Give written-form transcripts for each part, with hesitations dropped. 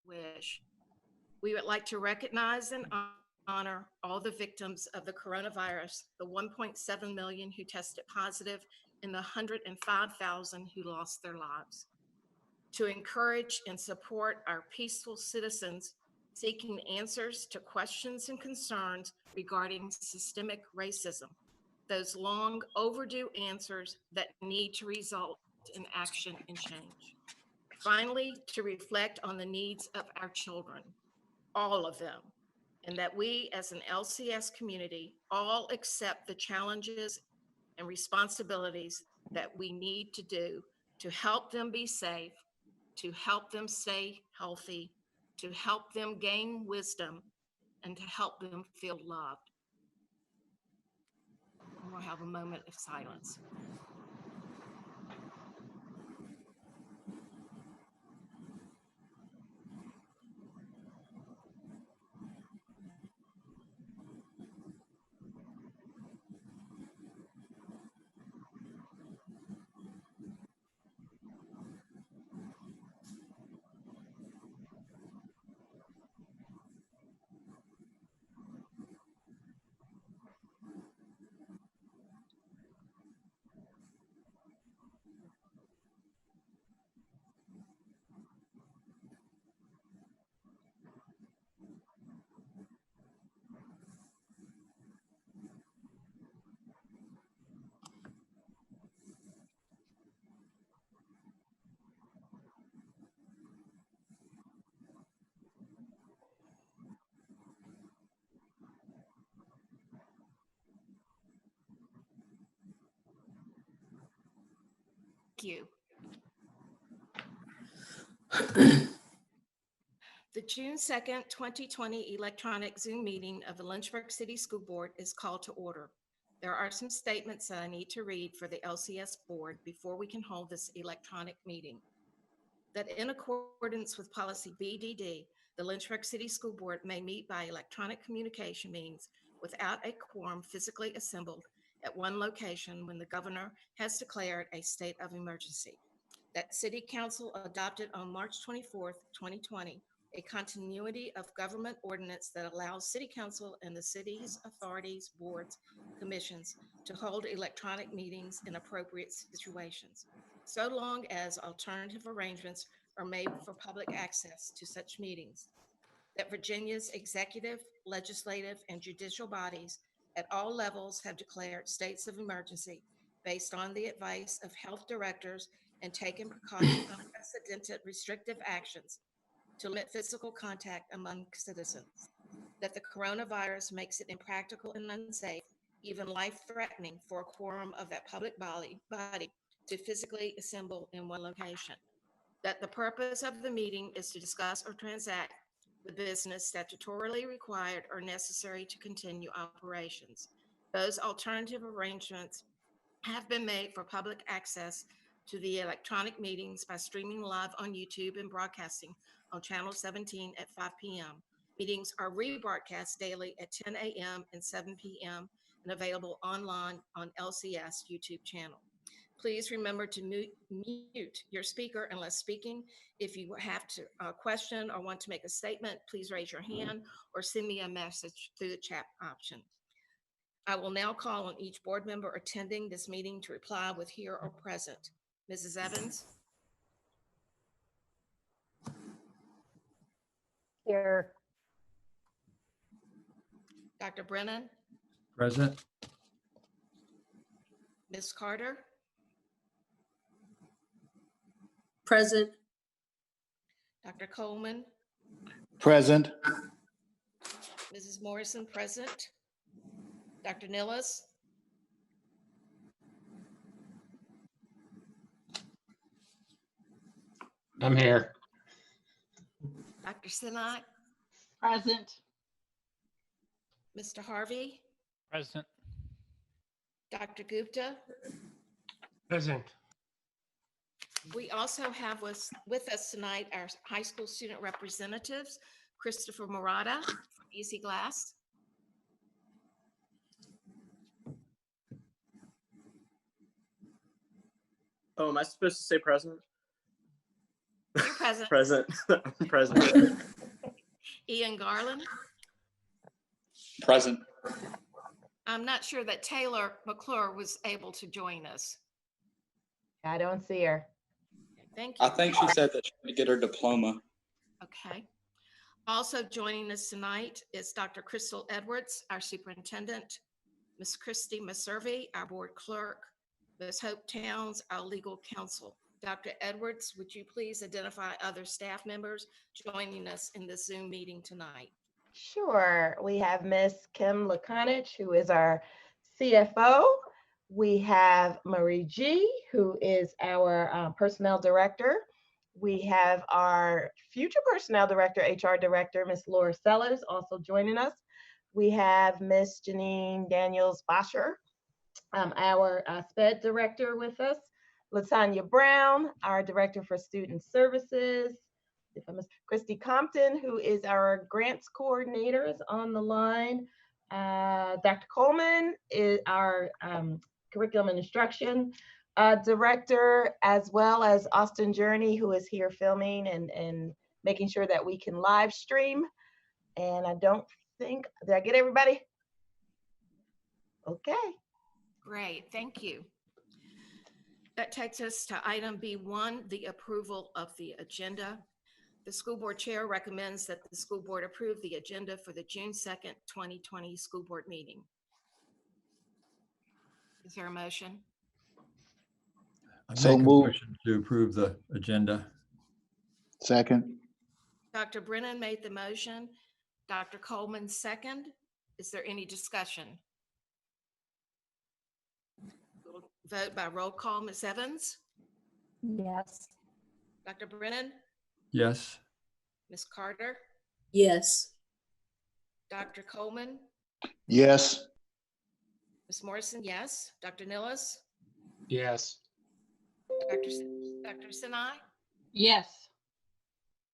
wish. We would like to recognize and honor all the victims of the coronavirus, the 1.7 million who tested positive, and the 105,000 who lost their lives. To encourage and support our peaceful citizens seeking answers to questions and concerns regarding systemic racism, those long overdue answers that need to result in action and change. Finally, to reflect on the needs of our children, all of them, and that we as an LCS community all accept the challenges and responsibilities that we need to do to help them be safe, to help them stay healthy, to help them gain wisdom, and to help them feel loved. And we'll have a moment of silence. You. The June 2nd, 2020 electronic Zoom meeting of the Lynchburg City School Board is called to order. There are some statements that I need to read for the LCS board before we can hold this electronic meeting. That in accordance with policy BDD, the Lynchburg City School Board may meet by electronic communication means without a quorum physically assembled at one location when the governor has declared a state of emergency. That City Council adopted on March 24th, 2020, a continuity of government ordinance that allows City Council and the city's authorities, boards, commissions to hold electronic meetings in appropriate situations, so long as alternative arrangements are made for public access to such meetings. That Virginia's executive, legislative, and judicial bodies at all levels have declared states of emergency based on the advice of health directors and taken unprecedented restrictive actions to limit physical contact among citizens. That the coronavirus makes it impractical and unsafe, even life-threatening for a quorum of that public body to physically assemble in one location. That the purpose of the meeting is to discuss or transact the business statutorily required or necessary to continue operations. Those alternative arrangements have been made for public access to the electronic meetings by streaming live on YouTube and broadcasting on Channel 17 at 5 p.m. Meetings are rebroadcast daily at 10 a.m. and 7 p.m. and available online on LCS YouTube channel. Please remember to mute your speaker unless speaking. If you have a question or want to make a statement, please raise your hand or send me a message through the chat option. I will now call on each board member attending this meeting to reply with here or present. Mrs. Evans? Here. Dr. Brennan? Present. Ms. Carter? Present. Dr. Coleman? Present. Mrs. Morrison, present. Dr. Nilles? I'm here. Dr. Sinat? Present. Mr. Harvey? Present. Dr. Gupta? Present. We also have with us tonight our high school student representatives, Christopher Murata from Easy Glass. Oh, am I supposed to say present? You're Present. Present. Present. Ian Garland. Present. I'm not sure that Taylor McClure was able to join us. I don't see her. Thank you. I think she said that she had to get her diploma. Okay. Also joining us tonight is Dr. Crystal Edwards, our superintendent, Ms. Christy Maservi, our board clerk, Ms. Hope Towns, our legal counsel. Dr. Edwards, would you please identify other staff members joining us in this Zoom meeting tonight? Sure. We have Miss Kim Lakonich, who is our CFO. We have Marie G, who is our personnel director. We have our future personnel director, HR director, Miss Laura Sellers, also joining us. We have Miss Janine Daniels-Bosher, our SPED director with us. Latanya Brown, our director for student services. Christy Compton, who is our grants coordinator, is on the line. Dr. Coleman is our curriculum and instruction director, as well as Austin Journey, who is here filming and making sure that we can live stream. And I don't think, did I get everybody? Okay. Great, thank you. That takes us to item B1, the approval of the agenda. The school board chair recommends that the school board approve the agenda for the June 2nd, 2020 school board meeting. Is there a motion? I So make a moved. motion to approve the agenda. Second. Dr. Brennan made the motion. Dr. Coleman second. Is there any discussion? We'll vote by roll call. Ms. Evans? Yes. Dr. Brennan? Yes. Ms. Carter? Yes. Dr. Coleman? Yes. Ms. Morrison, yes. Dr. Nillis? Yes. Dr. Sinai? Yes.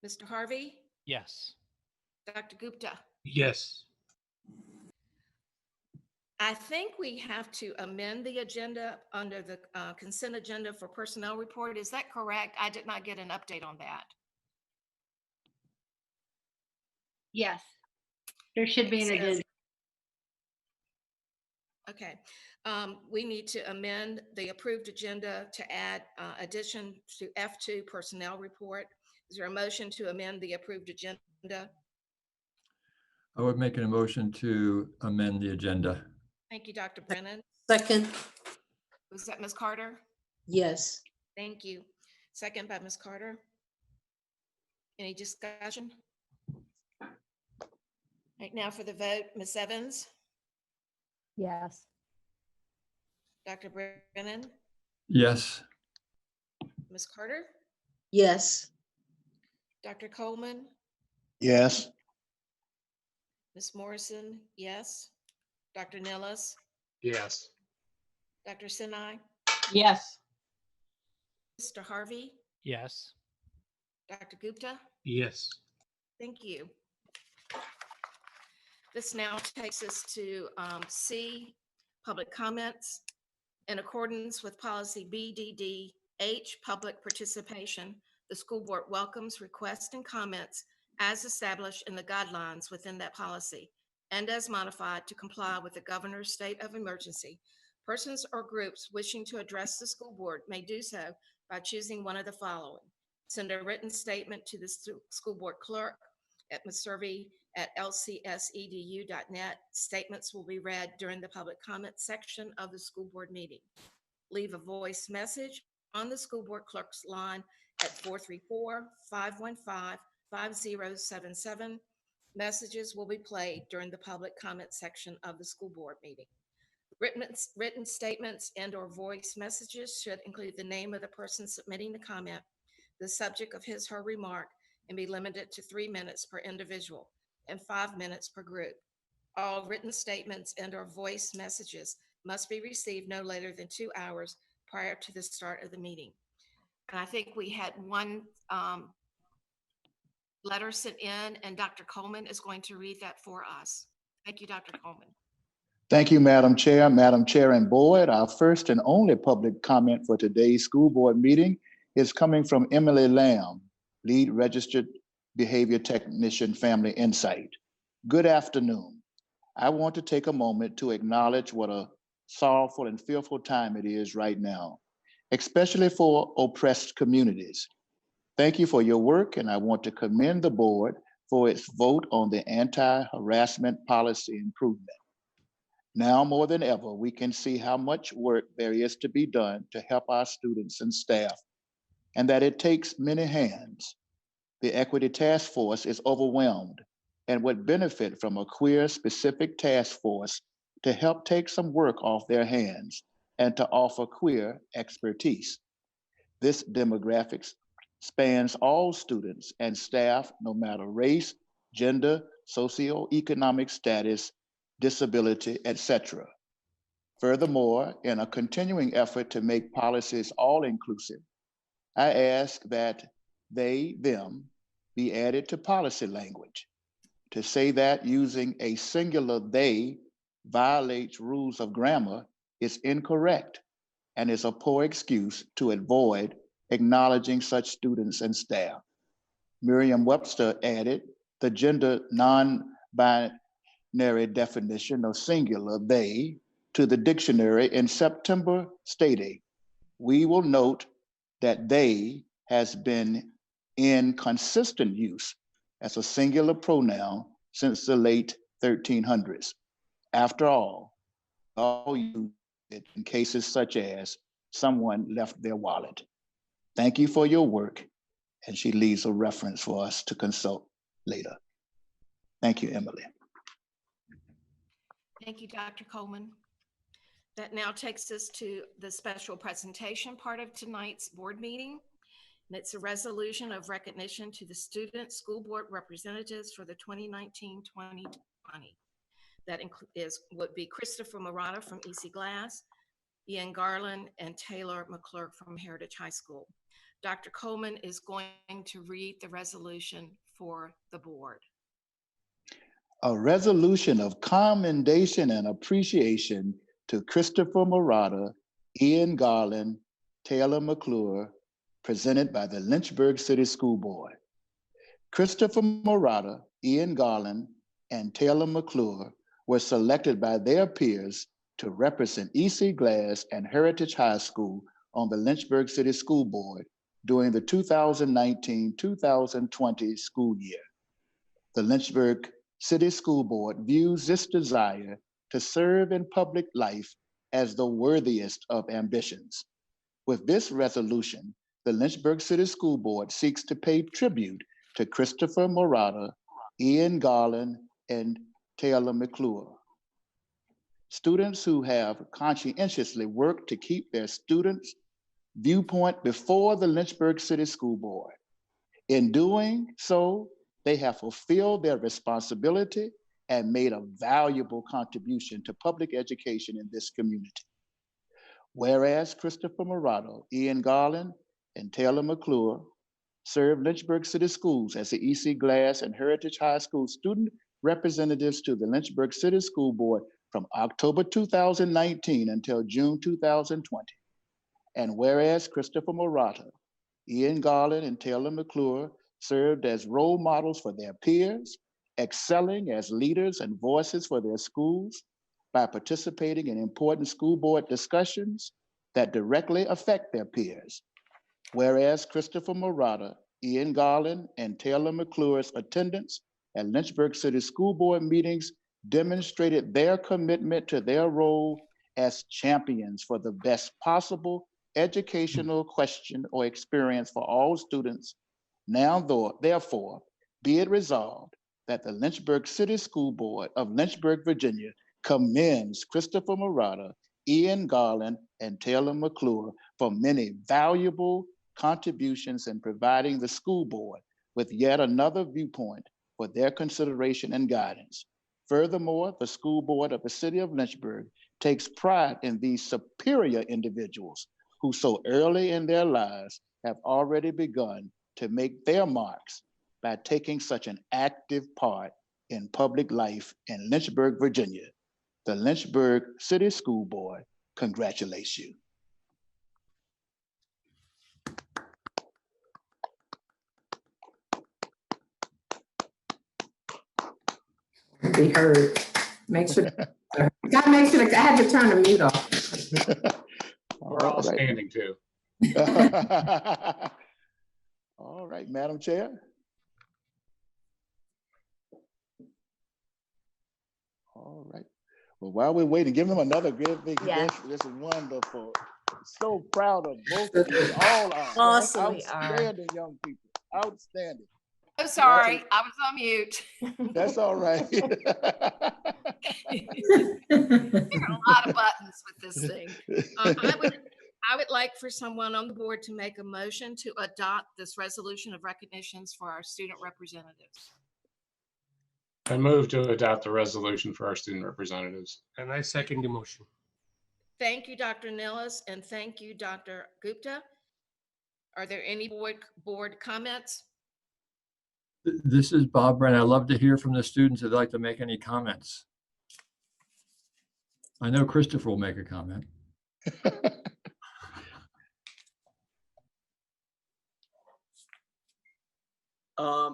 Mr. Harvey? Yes. Dr. Gupta? Yes. I think we have to amend the agenda under the consent agenda for personnel report. Is that correct? I did not get an update on that. Yes. There should be an agenda. Okay. We need to amend the approved agenda to add addition to F2 personnel report. Is there a motion to amend the approved agenda? I would make an motion to amend the agenda. Thank you, Dr. Brennan. Second. Was that Ms. Carter? Yes. Thank you. Second by Ms. Carter. Any discussion? Right now for the vote, Ms. Evans, Yes. Dr. Brennan, Yes. Ms. Carter, Yes. Dr. Coleman, Yes. Ms. Morrison, yes. Dr. Nillis, Yes. Dr. Sinai, Yes. Mr. Harvey, Yes. Dr. Gupta. Yes. Thank you. This now takes us to C, public comments. In accordance with policy BDDH, public participation, the school board welcomes requests and comments as established in the guidelines within that policy and as modified to comply with the governor's state of emergency. Persons or groups wishing to address the school board may do so by choosing one of the following. Send a written statement to the school board clerk at maservi@lcsedu.net. Statements will be read during the public comment section of the school board meeting. Leave a voice message on the school board clerk's line at 434-515-5077. Messages will be played during the public comment section of the school board meeting. Written statements and/or voice messages should include the name of the person submitting the comment, the subject of his or her remark, and be limited to 3 minutes per individual and 5 minutes per group. All written statements and/or voice messages must be received no later than 2 hours prior to the start of the meeting. And I think we had one letter sent in, and Dr. Coleman is going to read that for us. Thank you, Dr. Coleman. Thank you, Madam Chair. Madam Chair and Board, our first and only public comment for today's school board meeting is coming from Emily Lamb. Lead Registered Behavior Technician, Family Insight. Good afternoon. I want to take a moment to acknowledge what a sorrowful and fearful time it is right now, especially for oppressed communities. Thank you for your work, and I want to commend the board for its vote on the anti-harassment policy improvement. Now more than ever, we can see how much work there is to be done to help our students and staff, and that it takes many hands. The Equity Task Force is overwhelmed and would benefit from a queer-specific task force to help take some work off their hands and to offer queer expertise. This demographic spans all students and staff, no matter race, gender, socioeconomic status, disability, etc. Furthermore, in a continuing effort to make policies all-inclusive, I ask that they, them, be added to policy language. To say that using a singular they violates rules of grammar is incorrect and is a poor excuse to avoid acknowledging such students and staff. Merriam-Webster added the gender non-binary definition of singular they to the dictionary in September, stating, "We will note that they has been in consistent use as a singular pronoun since the late 1300s. After all use it in cases such as someone left their wallet. Thank you for your work." And she leaves a reference for us to consult later. Thank you, Emily. Thank you, Dr. Coleman. That now takes us to the special presentation part of tonight's board meeting. And it's a resolution of recognition to the student school board representatives for the 2019-2020. That would be Christopher Murata from EC Glass, Ian Garland, and Taylor McClure from Heritage High School. Dr. Coleman is going to read the resolution for the board. A resolution of commendation and appreciation to Christopher Murata, Ian Garland, Taylor McClure, presented by the Lynchburg City School Board. Christopher Murata, Ian Garland, and Taylor McClure were selected by their peers to represent EC Glass and Heritage High School on the Lynchburg City School Board during the 2019-2020 school year. The Lynchburg City School Board views this desire to serve in public life as the worthiest of ambitions. With this resolution, the Lynchburg City School Board seeks to pay tribute to Christopher Murata, Ian Garland, and Taylor McClure, students who have conscientiously worked to keep their students' viewpoint before the Lynchburg City School Board. In doing so, they have fulfilled their responsibility and made a valuable contribution to public education in this community. Whereas Christopher Murata, Ian Garland, and Taylor McClure served Lynchburg City Schools as the EC Glass and Heritage High School student representatives to the Lynchburg City School Board from October 2019 until June 2020. And whereas Christopher Murata, Ian Garland, and Taylor McClure served as role models for their peers, excelling as leaders and voices for their schools by participating in important school board discussions that directly affect their peers. Whereas Christopher Murata, Ian Garland, and Taylor McClure's attendance at Lynchburg City School Board meetings demonstrated their commitment to their role as champions for the best possible educational question or experience for all students. Now, therefore, be it resolved that the Lynchburg City School Board of Lynchburg, Virginia commends Christopher Murata, Ian Garland, and Taylor McClure for many valuable contributions in providing the school board with yet another viewpoint for their consideration and guidance. Furthermore, the school board of the city of Lynchburg takes pride in these superior individuals who so early in their lives have already begun to make their marks by taking such an active part in public life in Lynchburg, Virginia. The Lynchburg City School Board congratulates you. Be heard. Make sure. Gotta make sure, I had to turn the mute off. We're all right. standing too. All right, Madam Chair. All right. Well, while we're waiting, give them another great big Yes. this is wonderful. So proud of both of you. All are Awesome. outstanding young people. Outstanding. Oh, sorry, I was on mute. That's all right. There are a lot of buttons with this thing. I would like for someone on the board to make a motion to adopt this resolution of recognitions for our student representatives. I move to adopt the resolution for our student representatives. And I second the motion. Thank you, Dr. Nilles, and thank you, Dr. Gupta. Are there any board comments? This is Bob Brent. I'd love to hear from the students that'd like to make any comments. I know Christopher will make a comment.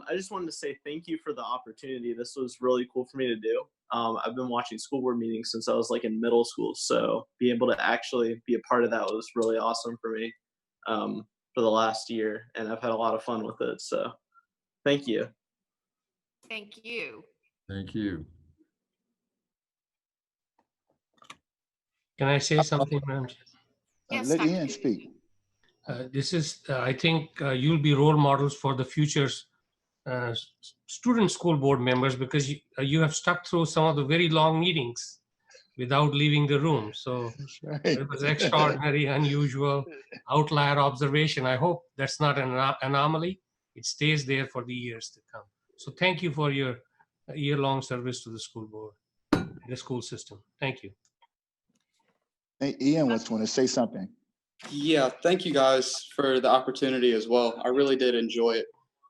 I just wanted to say thank you for the opportunity. This was really cool for me to do. I've been watching school board meetings since I was like in middle school, so being able to actually be a part of that was really awesome for me for the last year, and I've had a lot of fun with it. So, thank you. Thank you. Thank you. Can I say something, ma'am? Yes, Let Dr. Ian Gupta. speak. This is, I think you'll be role models for the future's student school board members, because you have stuck through some of the very long meetings without leaving the room. So That's right. it was extraordinary, unusual, outlier observation. I hope that's not an anomaly. It stays there for the years to come. So thank you for your year-long service to the school board, the school system. Thank you. Hey, Ian wants to say something. Yeah, thank you guys for the opportunity as well. I really did enjoy it.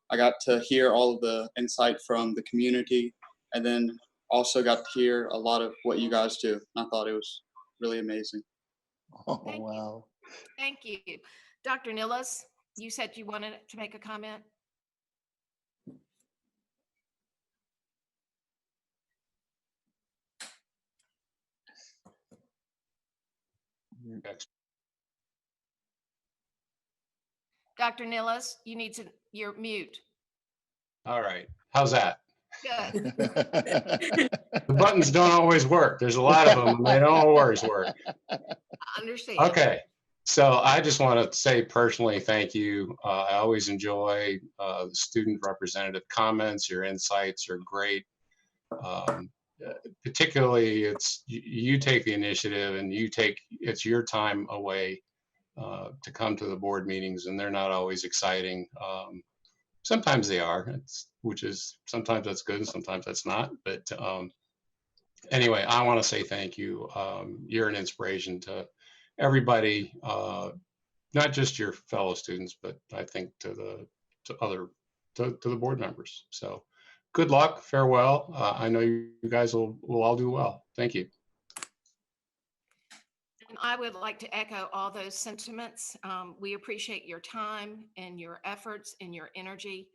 I got to hear all of the insight from the community, and then also got to hear a lot of what you guys do. I thought it was really amazing. Oh, Thank you. wow. Thank you. Dr. Nilles, you said you wanted to make a comment? Dr. Nilles, you're mute. All right. How's that? Good. The buttons don't always work. There's a lot of them, and they don't always work. I understand. Okay. So I just want to say personally, thank you. I always enjoy the student representative comments. Your insights are great. Particularly, you take the initiative, and it's your time away to come to the board meetings, and they're not always exciting. Sometimes they are, sometimes that's good and sometimes that's not. But anyway, I want to say thank you. You're an inspiration to everybody, not just your fellow students, but I think to the board members. So good luck, farewell. I know you guys will all do well. Thank you. And I would like to echo all those sentiments. We appreciate your time and your efforts and your energy.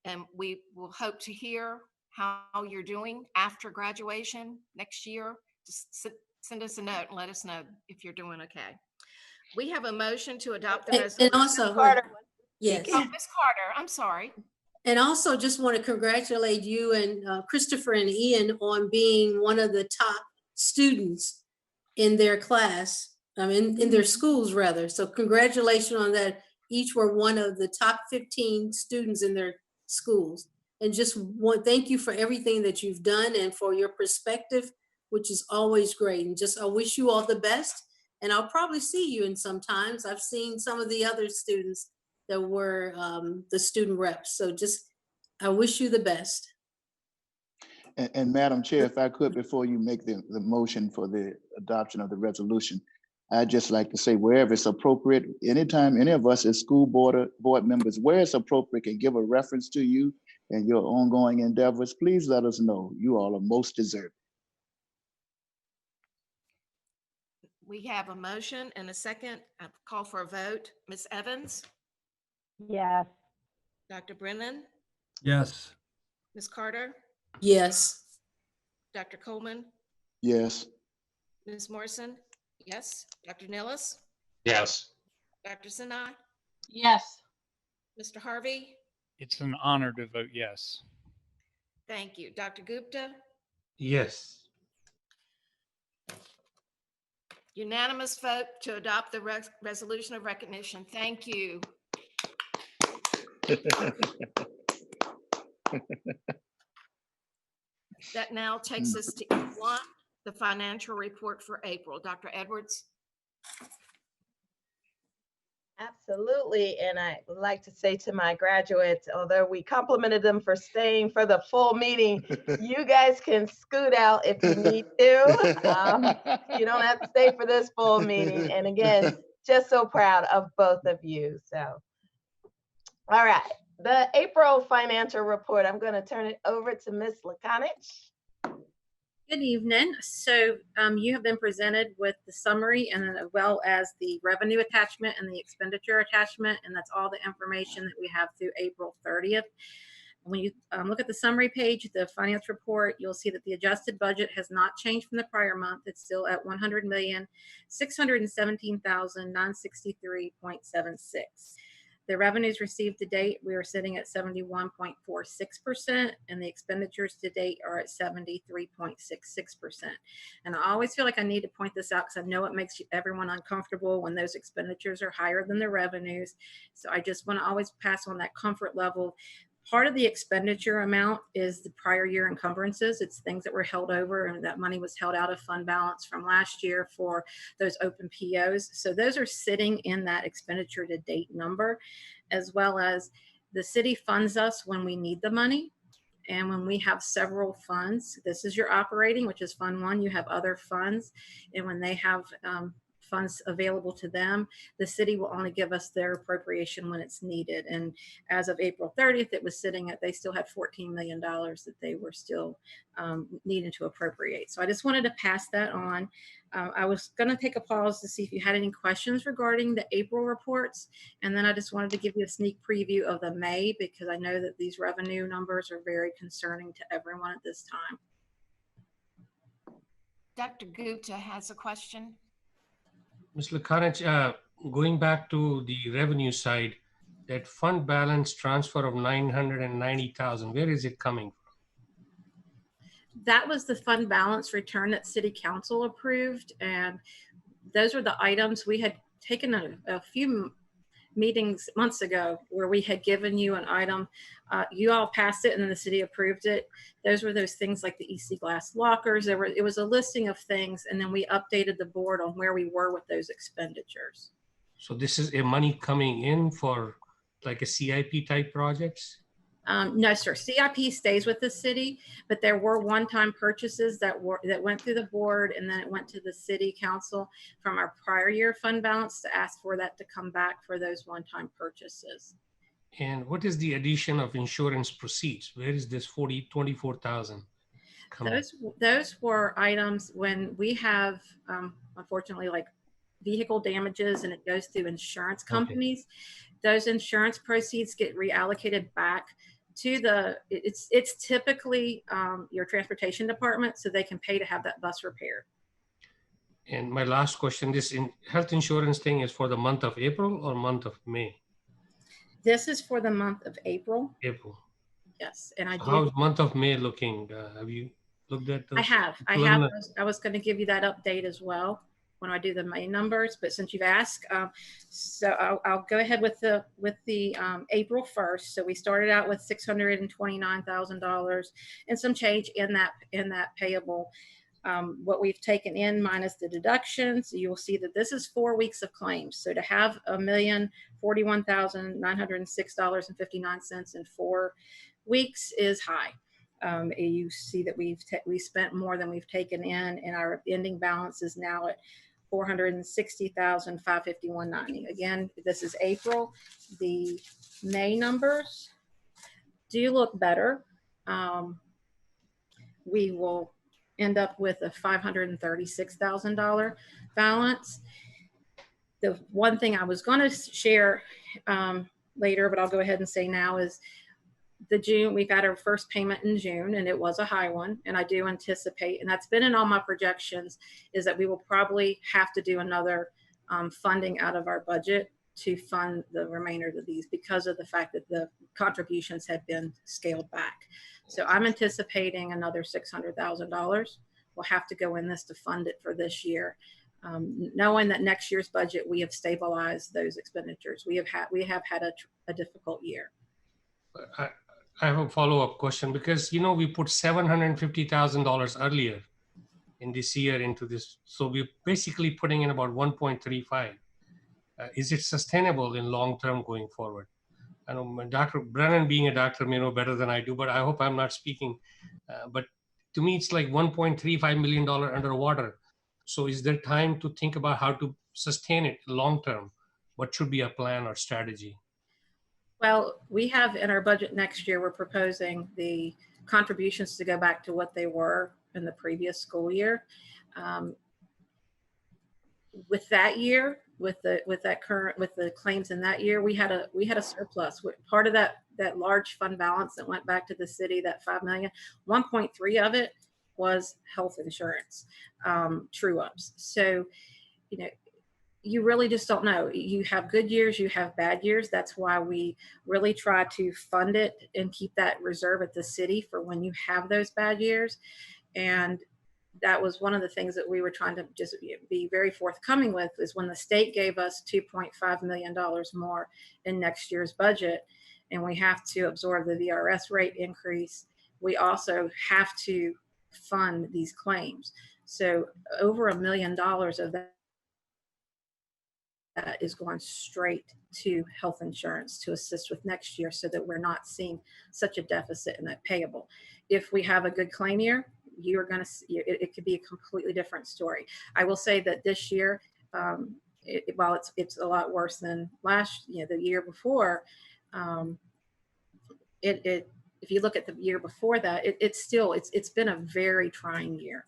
And we will hope to hear how you're doing after graduation next year. Just send us a note and let us know if you're doing okay. We have a motion to adopt the resolution. And also, yes. Oh, Ms. Carter, I'm sorry. And also just want to congratulate you and Christopher and Ian on being one of the top students in their class, in their schools rather. So congratulations on that. Each were one of the top 15 students in their schools. And just thank you for everything that you've done and for your perspective, which is always great. And I wish you all the best. And I'll probably see you in sometimes. I've seen some of the other students that were the student reps. So I wish you the best. And Madam Chair, if I could, before you make the motion for the adoption of the resolution, I'd just like to say, wherever it's appropriate, anytime any of us as school board members, where it's appropriate, can give a reference to you and your ongoing endeavors, please let us know. You all are most deserving. We have a motion and a second. I call for a vote. Ms. Evans? Yes. Dr. Brennan? Yes. Ms. Carter? Yes. Dr. Coleman, Yes. Ms. Morrison, yes. Dr. Nellis, Yes. Dr. Sinai, Yes. Mr. Harvey. It's an honor to vote yes. Thank you. Dr. Gupta, Yes. unanimous vote to adopt the resolution of recognition. Thank you. That now takes us to E1, the financial report for April. Dr. Edwards. Absolutely. And I would like to say to my graduates, although we complimented them for staying for the full meeting, you guys can scoot out if you need to. You don't have to stay for this full meeting. And again, just so proud of both of you. So, all right. The April financial report, I'm going to turn it over to Ms. Lakonich. Good evening. So you have been presented with the summary and then as well as the revenue attachment and the expenditure attachment, and that's all the information that we have through April 30th. When you look at the summary page, the finance report, you'll see that the adjusted budget has not changed from the prior month. It's still at $100,617,963.76. The revenues received to date, we are sitting at 71.46%, and the expenditures to date are at 73.66%. And I always feel like I need to point this out because I know it makes everyone uncomfortable when those expenditures are higher than the revenues. So I just want to always pass on that comfort level. Part of the expenditure amount is the prior year encumbrances. It's things that were held over, and that money was held out of fund balance from last year for those open POs. So those are sitting in that expenditure to date number, as well as the city funds us when we need the money. And when we have several funds, this is your operating, which is Fund 1, you have other funds. And when they have funds available to them, the city will only give us their appropriation when it's needed. And as of April 30th, it was sitting at, they still had $14 million that they were still needing to appropriate. So I just wanted to pass that on. I was going to take a pause to see if you had any questions regarding the April reports. And then I just wanted to give you a sneak preview of the May, because I know that these revenue numbers are very concerning to everyone at this time. Dr. Gupta has a question. Ms. Lakonich, going back to the revenue side, that fund balance transfer of 990,000, where is it coming from? That was the fund balance return that City Council approved. And those were the items we had taken a few meetings months ago where we had given you an item. You all passed it and then the city approved it. Those were those things like the EC glass lockers. It was a listing of things, and then we updated the board on where we were with those expenditures. So this is a money coming in for like a CIP type projects? No, sir. CIP stays with the city, but there were one-time purchases that went through the board, and then it went to the city council from our prior year fund balance to ask for that to come back for those one-time purchases. And what is the addition of insurance proceeds? Where is this 24,000 coming? Those were items when we have, unfortunately, like vehicle damages, and it goes through insurance companies. Okay. Those insurance proceeds get reallocated back to it's typically your transportation department, so they can pay to have that bus repaired. And my last question, this health insurance thing is for the month of April or month of May? This is for the month of April. April. Yes, and I did. How's month of May looking? Have you looked at those? I have. I was going to give you that update as well when I do the May numbers, but since you've asked, so I'll go ahead with the April 1st. So we started out with $629,000 and some change in that payable. What we've taken in minus the deductions, you will see that this is 4 weeks of claims. So to have $1,041,906.59 in 4 weeks is high. You see that we spent more than we've taken in, and our ending balance is now at $460,551.90. Again, this is April. The May numbers do look better. We will end up with a $536,000 balance. The one thing I was going to share later, but I'll go ahead and say now, is we got our first payment in June, and it was a high one. And I do anticipate, and that's been in all my projections, is that we will probably have to do another funding out of our budget to fund the remainder of these because of the fact that the contributions have been scaled back. So I'm anticipating another $600,000 will have to go in this to fund it for this year. Knowing that next year's budget, we have stabilized those expenditures. We have had a difficult year. I have a follow-up question because, you know, we put $750,000 earlier in this year into this. So we're basically putting in about 1.35. Is it sustainable in long term going forward? I know Dr. Brennan, being a doctor, may know better than I do, but I hope I'm not speaking. But to me, it's like $1.35 million underwater. So is there time to think about how to sustain it long term? What should be a plan or strategy? Well, we have in our budget next year, we're proposing the contributions to go back to what they were in the previous school year. With that year, with the claims in that year, we had a surplus. Part of that large fund balance that went back to the city, that $5 million, 1.3 of it was health insurance true ups. So, you know, you really just don't know. You have good years, you have bad years. That's why we really try to fund it and keep that reserve at the city for when you have those bad years. And that was one of the things that we were trying to just be very forthcoming with, is when the state gave us $2.5 million more in next year's budget, and we have to absorb the VRS rate increase, we also have to fund these claims. So over $1 million of that is going straight to health insurance to assist with next year, so that we're not seeing such a deficit in that payable. If we have a good claim year, you are going to see it could be a completely different story. I will say that this year, while it's a lot worse than the year before, if you look at the year before that, it's been a very trying year,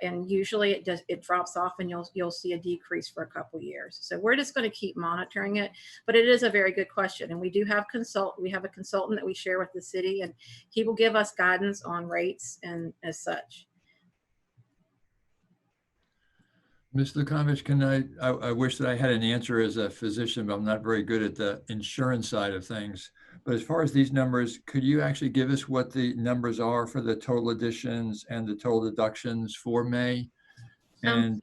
and usually it drops off, and you'll see a decrease for a couple years. So we're just going to keep monitoring it, but it is a very good question, and we do have we have a consultant that we share with the city, and he will give us guidance on rates and as such. Ms. Lukovich, I wish that I had an answer as a physician, but I'm not very good at the insurance side of things. But as far as these numbers, could you actually give us what the numbers are for the total additions and the total deductions for May? And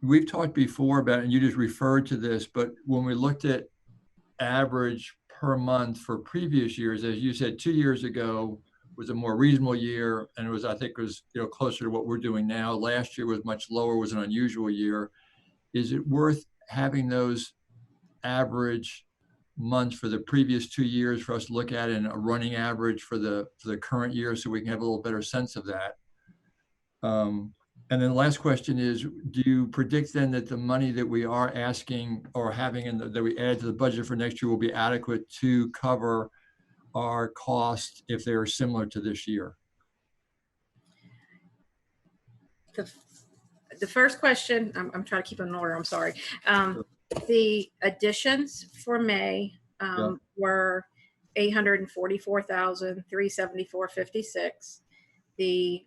we've talked before about, and you just referred to this, but when we looked at average per month for previous years, as you said, 2 years ago was a more reasonable year, and I think it was closer to what we're doing now. Last year was much lower, was an unusual year. Is it worth having those average months for the previous 2 years for us to look at, and a running average for the current year, so we can have a little better sense of that? And then the last question is, do you predict then that the money that we are asking or having that we add to the budget for next year will be adequate to cover our costs if they are similar to this year? The first question, I'm trying to keep them in order, I'm sorry. The additions for May were $844,374.56. The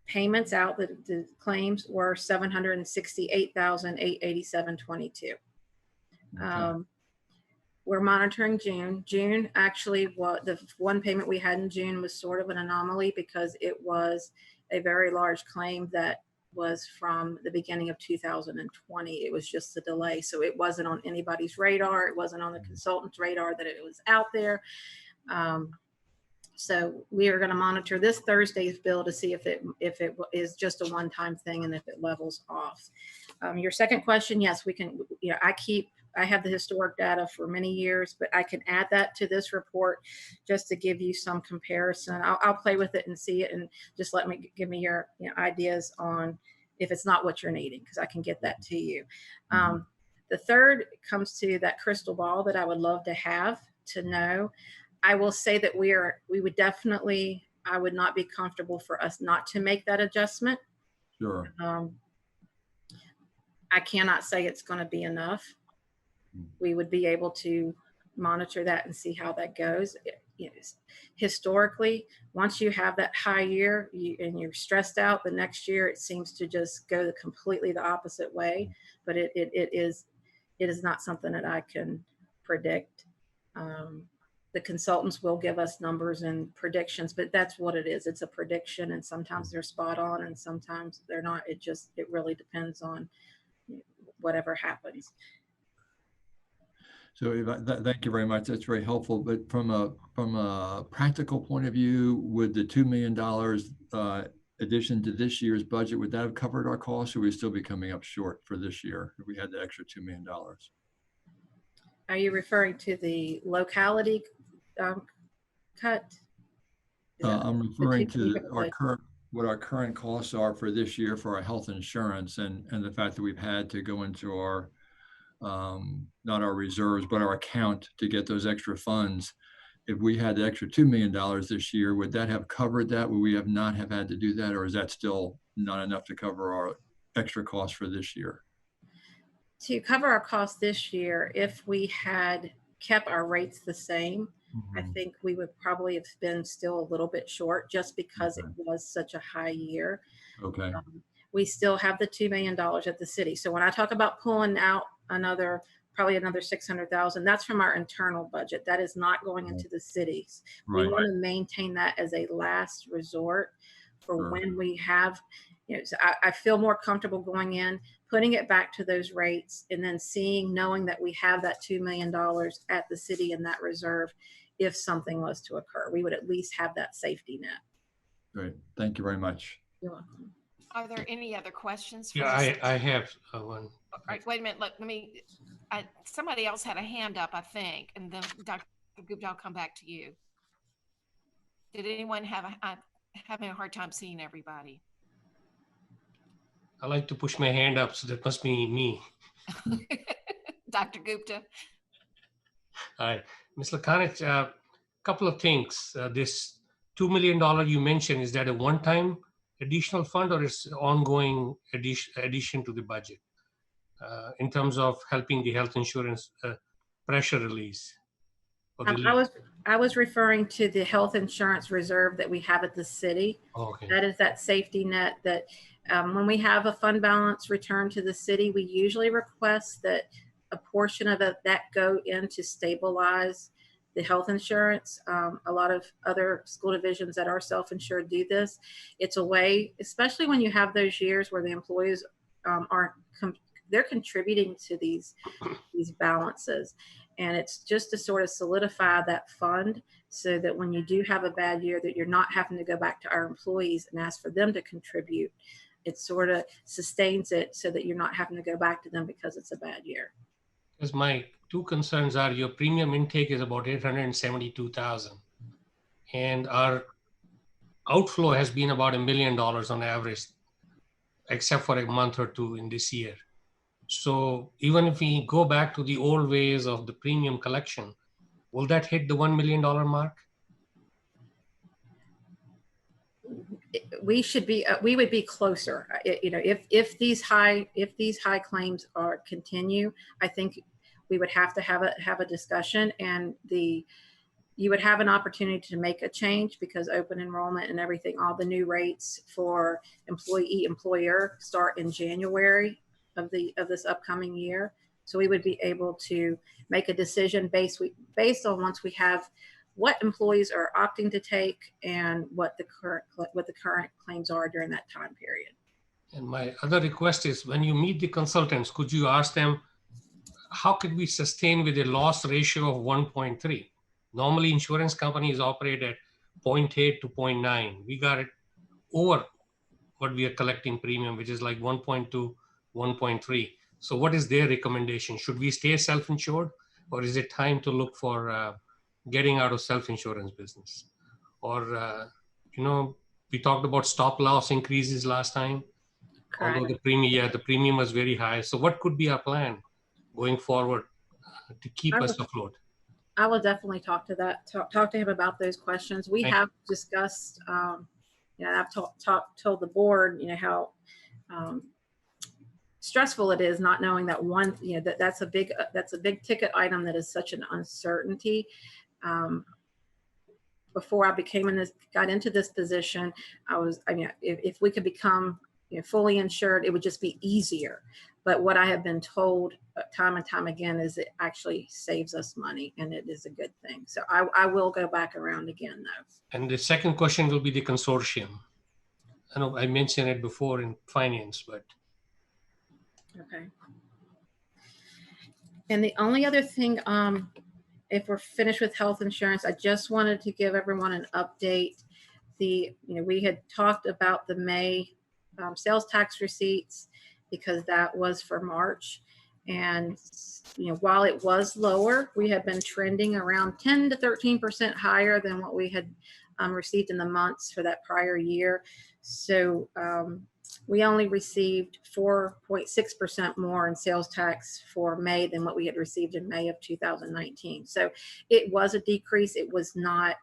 payments out, the claims were $768,887.22. Okay. We're monitoring June. June actually, the one payment we had in June was sort of an anomaly because it was a very large claim that was from the beginning of 2020. It was just a delay. So it wasn't on anybody's radar. It wasn't on the consultant's radar that it was out there. So we are going to monitor this Thursday's bill to see if it is just a one-time thing and if it levels off. Your second question, yes, we can, I have the historic data for many years, but I can add that to this report just to give you some comparison. I'll play with it and see it, and just give me your ideas on if it's not what you're needing, because I can get that to you. The third comes to that crystal ball that I would love to have to know. I will say that I would not be comfortable for us not to make that adjustment. Sure. I cannot say it's going to be enough. We would be able to monitor that and see how that goes. Historically, once you have that high year and you're stressed out, the next year it seems to just go completely the opposite way. But it is not something that I can predict. The consultants will give us numbers and predictions, but that's what it is. It's a prediction, and sometimes they're spot on and sometimes they're not. It really depends on whatever happens. So thank you very much. That's very helpful. But from a practical point of view, would the $2 million addition to this year's budget, would that have covered our costs, or would we still be coming up short for this year if we had the extra $2 million? Are you referring to the locality cut? I'm referring to what our current costs are for this year for our health insurance, and the fact that we've had to go into our not our reserves, but our account to get those extra funds. If we had the extra $2 million this year, would that have covered that? Would we have not have had to do that? Or is that still not enough to cover our extra costs for this year? To cover our costs this year, if we had kept our rates the same, I think we would probably have been still a little bit short just because it was such a high year. Okay. We still have the $2 million at the city. So when I talk about pulling out probably another 600,000, that's from our internal budget. That is not going into the cities. We want to maintain that as a last resort for when we have, so I feel more comfortable going in, putting it back to those rates, and then knowing that we have that $2 million at the city in that reserve. If something was to occur, we would at least have that safety net. Great. Thank you very much. You're welcome. Are there any other questions? Yeah, I have one. All right, wait a minute. Let me. Somebody else had a hand up, I think, and then Dr. Gupta, I'll come back to you. Did anyone I'm having a hard time seeing everybody? I like to push my hand up, so that must be me. Dr. Gupta. Hi, Ms. Lakanich, a couple of things. This $2 million you mentioned, is that a one-time additional fund, or is ongoing addition to the budget in terms of helping the health insurance pressure release? I was referring to the health insurance reserve that we have at the city. Okay. That is that safety net that when we have a fund balance returned to the city, we usually request that a portion of it that go in to stabilize the health insurance. A lot of other school divisions that are self-insured do this. It's a way, especially when you have those years where the employees they're contributing to these balances. And it's just to sort of solidify that fund so that when you do have a bad year, that you're not having to go back to our employees and ask for them to contribute. It sort of sustains it so that you're not having to go back to them because it's a bad year. Because my two concerns are your premium intake is about 872,000, and our outflow has been about $1 million on average, except for a month or two in this year. So even if we go back to the old ways of the premium collection, will that hit the $1 million mark? We would be closer. If these high claims continue, I think we would have to have a discussion, and you would have an opportunity to make a change because open enrollment and everything, all the new rates for employer start in January of this upcoming year. So we would be able to make a decision based on once we have what employees are opting to take and what the current claims are during that time period. And my other request is, when you meet the consultants, could you ask them, how could we sustain with a loss ratio of 1.3? Normally insurance companies operate at 0.8 to 0.9. We got it over what we are collecting premium, which is like 1.2, 1.3. So what is their recommendation? Should we stay self-insured, or is it time to look for getting out of self-insurance business? Or, we talked about stop loss increases last time. Correct. Although the premium was very high. So what could be our plan going forward to keep us afloat? I will definitely talk to him about those questions. We have discussed, I've told the board, how stressful it is not knowing that one, that's a big ticket item that is such an uncertainty. Before I got into this position, if we could become fully insured, it would just be easier. But what I have been told time and time again is it actually saves us money, and it is a good thing. So I will go back around again, though. And the second question will be the consortium. I know I mentioned it before in finance, but. Okay. And the only other thing, if we're finished with health insurance, I just wanted to give everyone an update. We had talked about the May sales tax receipts because that was for March. And, while it was lower, we had been trending around 10 to 13% higher than what we had received in the months for that prior year. So we only received 4.6% more in sales tax for May than what we had received in May of 2019. So it was a decrease. It was not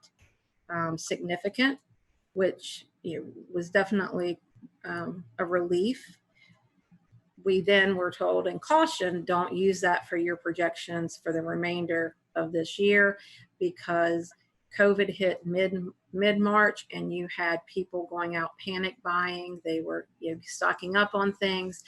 significant, which was definitely a relief. We then were told in caution, don't use that for your projections for the remainder of this year, because COVID hit mid-March and you had people going out panic buying. They were stocking up on things.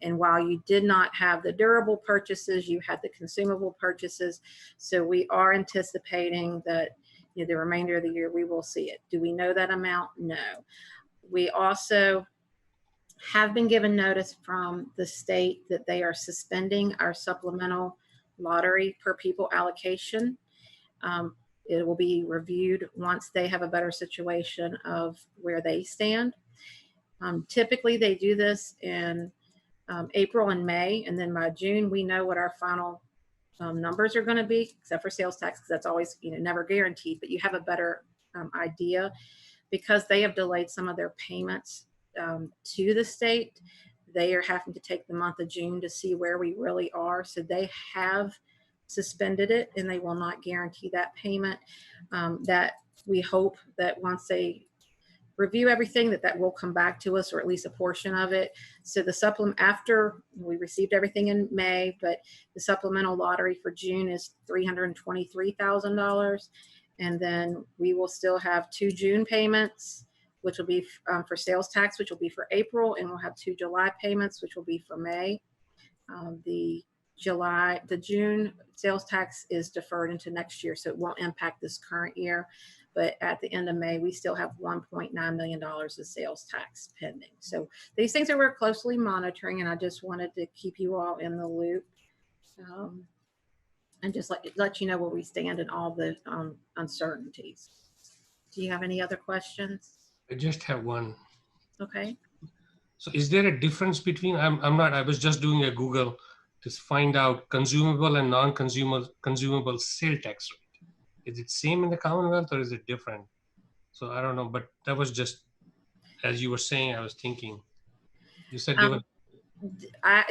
And while you did not have the durable purchases, you had the consumable purchases. So we are anticipating that the remainder of the year we will see it. Do we know that amount? No. We also have been given notice from the state that they are suspending our supplemental lottery per pupil allocation. It will be reviewed once they have a better situation of where they stand. Typically, they do this in April and May, and then by June, we know what our final numbers are going to be, except for sales tax, because that's always never guaranteed, but you have a better idea. Because they have delayed some of their payments to the state, they are having to take the month of June to see where we really are. So they have suspended it, and they will not guarantee that payment. That we hope that once they review everything, that will come back to us, or at least a portion of it. So the supplement, after we received everything in May, but the supplemental lottery for June is $323,000. And then we will still have 2 June payments, which will be for sales tax, which will be for April, and we'll have 2 July payments, which will be for May. The June sales tax is deferred into next year, so it won't impact this current year. But at the end of May, we still have $1.9 million of sales tax pending. So these things are we're closely monitoring, and I just wanted to keep you all in the loop. And just let you know where we stand in all the uncertainties. Do you have any other questions? I just have one. Okay. So is there a difference between, I was just doing a Google to find out consumable and non-consumable sale tax rate. Is it same in the Commonwealth or is it different? So I don't know, but that was just, as you were saying, I was thinking, you said they were.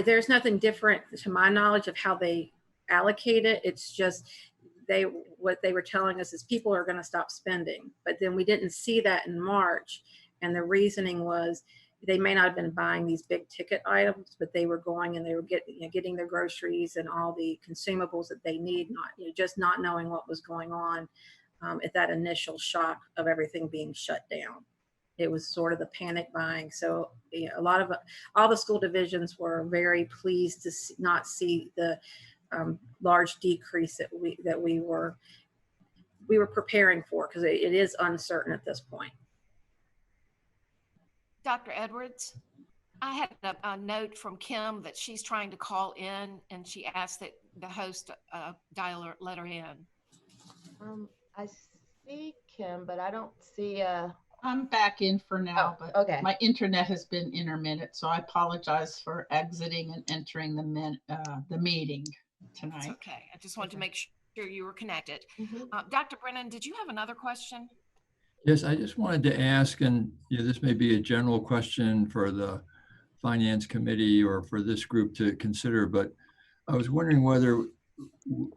There's nothing different to my knowledge of how they allocate it. It's just what they were telling us is people are going to stop spending, but then we didn't see that in March, and the reasoning was they may not have been buying these big ticket items, but they were going and they were getting their groceries and all the consumables that they need, just not knowing what was going on at that initial shock of everything being shut down. It was sort of the panic buying. So all the school divisions were very pleased to not see the large decrease that we were preparing for, because it is uncertain at this point. Dr. Edwards, I had a note from Kim that she's trying to call in, and she asked that the host dial or let her in. I see Kim, but I don't see I'm back in for now, but okay. My internet has been intermittent, so I apologize for exiting and entering the meeting tonight. It's okay. I just wanted to make sure you were connected. Dr. Brennan, did you have another question? Yes, I just wanted to ask, and this may be a general question for the Finance Committee or for this group to consider, but I was wondering whether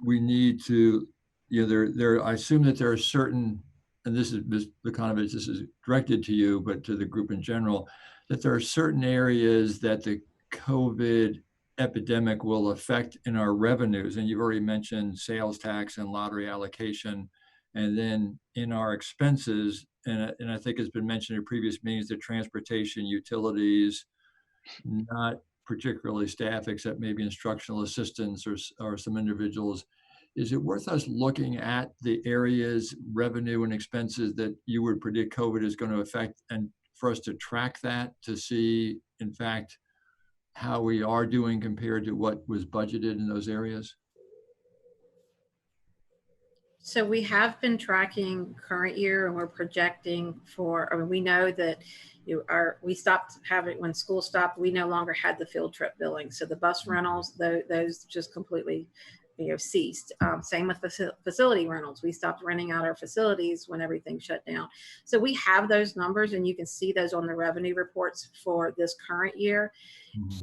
we need to, I assume that there are certain, and this is Ms. Lukanovich, this is directed to you, but to the group in general, that there are certain areas that the COVID epidemic will affect in our revenues. And you've already mentioned sales tax and lottery allocation. And then in our expenses, and I think it's been mentioned in previous meetings, the transportation, utilities, not particularly staff, except maybe instructional assistants or some individuals. Is it worth us looking at the areas, revenue and expenses that you would predict COVID is going to affect, and for us to track that to see, in fact, how we are doing compared to what was budgeted in those areas? So we have been tracking current year, and we're projecting for, I mean, we know that we stopped having, when school stopped, we no longer had the field trip billing. So the bus rentals, those just completely, ceased. Same with facility rentals. We stopped renting out our facilities when everything shut down. So we have those numbers, and you can see those on the revenue reports for this current year.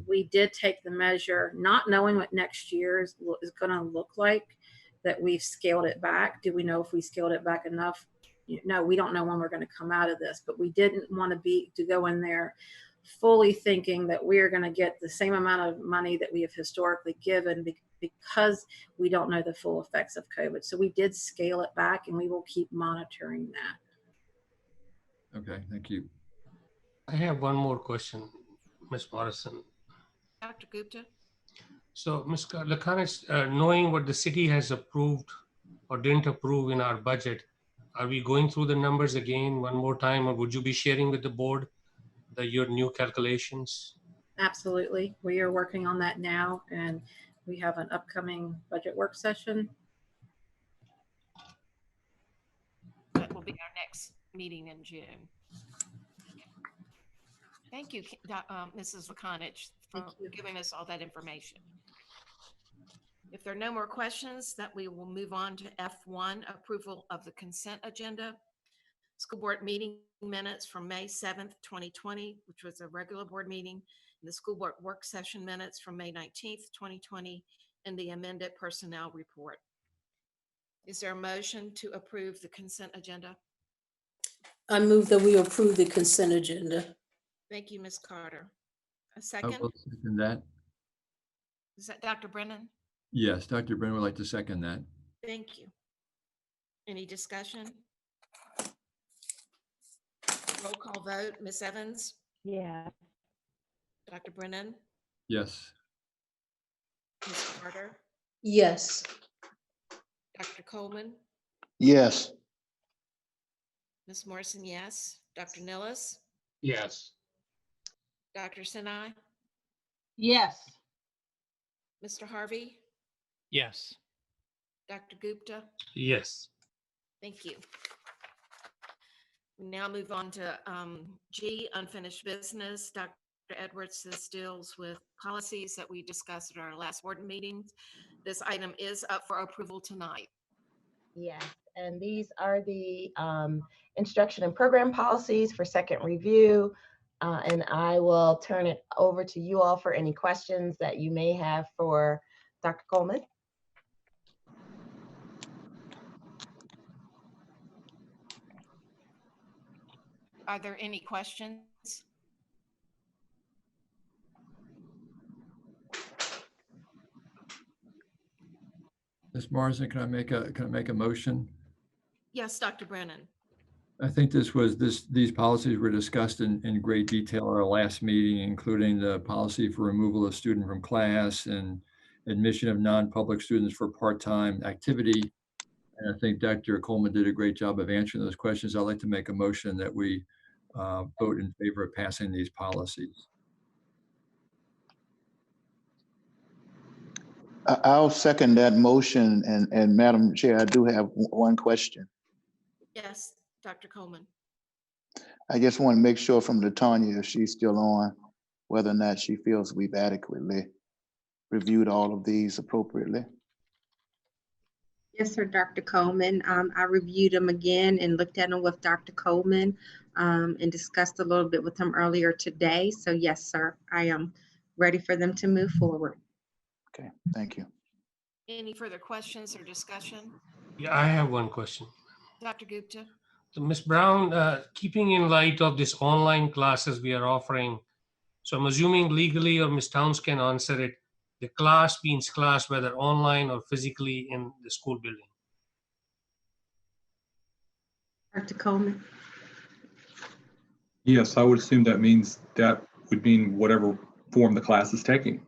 We did take the measure, not knowing what next year is going to look like, that we've scaled it back. Do we know if we scaled it back enough? No, we don't know when we're going to come out of this, but we didn't want to go in there fully thinking that we're going to get the same amount of money that we have historically given, because we don't know the full effects of COVID. So we did scale it back, and we will keep monitoring that. Okay, thank you. I have one more question, Ms. Morrison. Dr. Gupta? So, Ms. Lakanich, knowing what the city has approved or didn't approve in our budget, are we going through the numbers again one more time, or would you be sharing with the board your new calculations? Absolutely. We are working on that now, and we have an upcoming budget work session. That will be our next meeting in June. Thank you, Mrs. Lakanich, for giving us all that information. If there are no more questions, that we will move on to F1, approval of the consent agenda. School board meeting minutes from May 7th, 2020, which was a regular board meeting, and the school board work session minutes from May 19th, 2020, and the amended personnel report. Is there a motion to approve the consent agenda? I move that we approve the consent agenda. Thank you, Ms. Carter. A I second? will second that. Is that Dr. Brennan? Yes, Dr. Brennan would like to second that. Thank you. Any discussion? Roll call vote. Ms. Evans? Yeah. Dr. Brennan? Yes. Ms. Carter? Yes. Dr. Coleman? Yes. Ms. Morrison, yes. Dr. Nillis? Yes. Dr. Sinai? Yes. Mr. Harvey? Yes. Dr. Gupta? Yes. Thank you. We now move on to G, unfinished business. Dr. Edwards, this deals with policies that we discussed at our last board meeting. This item is up for approval tonight. Yes, and these are the instruction and program policies for second review. And I will turn it over to you all for any questions that you may have for Dr. Coleman. Are there any questions? Ms. Morrison, can I make a motion? Yes, Dr. Brennan. I think these policies were discussed in great detail at our last meeting, including the policy for removal of student from class and admission of non-public students for part-time activity. And I think Dr. Coleman did a great job of answering those questions. I'd like to make a motion that we vote in favor of passing these policies. I'll second that motion. And Madam Chair, I do have one question. Yes, Dr. Coleman. I just want to make sure from Latanya, if she's still on, whether or not she feels we've adequately reviewed all of these appropriately. Yes, sir, Dr. Coleman. I reviewed them again and looked at them with Dr. Coleman and discussed a little bit with him earlier today. So yes, sir, I am ready for them to move forward. Okay, thank you. Any further questions or discussion? Yeah, I have one question. Dr. Gupta? So Ms. Brown, keeping in light of this online classes we are offering So I'm assuming legally, or Ms. Towns can answer it, the class means class, whether online or physically in the school building. Dr. Coleman? Yes, I would assume that means that would mean whatever form the class is taking.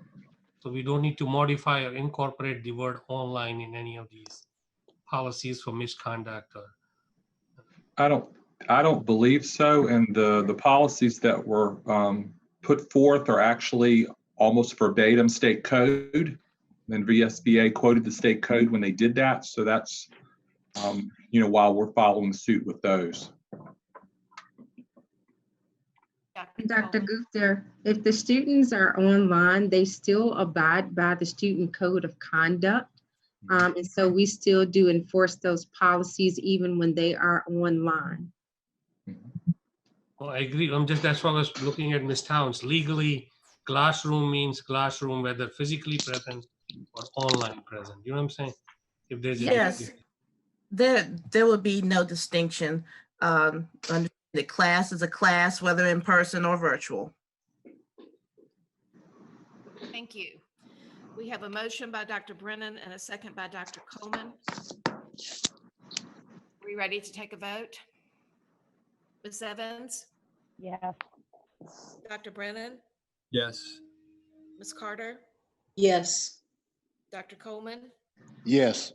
So we don't need to modify or incorporate the word online in any of these policies for misconduct or. I don't believe so. And the policies that were put forth are actually almost verbatim state code. And VSBA quoted the state code when they did that. So that's, while we're following suit with those. Dr. Gupta, if the students are online, they still abide by the student code of conduct. And so we still do enforce those policies even when they are online. Oh, I agree. That's why I was looking at Ms. Towns. Legally, classroom means classroom, whether physically present or online present. You know what I'm saying? If there's a Yes, there will be no distinction. Under the class is a class, whether in person or virtual. Thank you. We have a motion by Dr. Brennan and a second by Dr. Coleman. Are we ready to take a vote? Ms. Evans? Yes. Dr. Brennan? Yes. Ms. Carter? Yes. Dr. Coleman? Yes.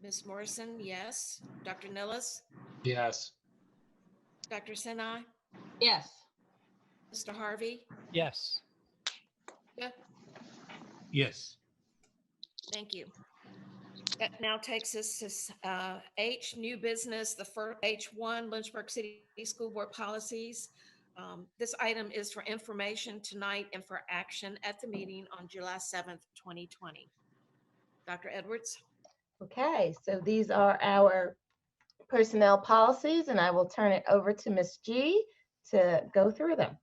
Ms. Morrison, yes. Dr. Nillis? Yes. Dr. Sinai? Yes. Mr. Harvey? Yes. Yeah, yes. thank you. That now takes us to H, new business, the first H1, Lynchburg City School Board policies. This item is for information tonight and for action at the meeting on July 7th, 2020. Dr. Edwards? Okay, so these are our personnel policies, and I will turn it over to Ms. G to go through them.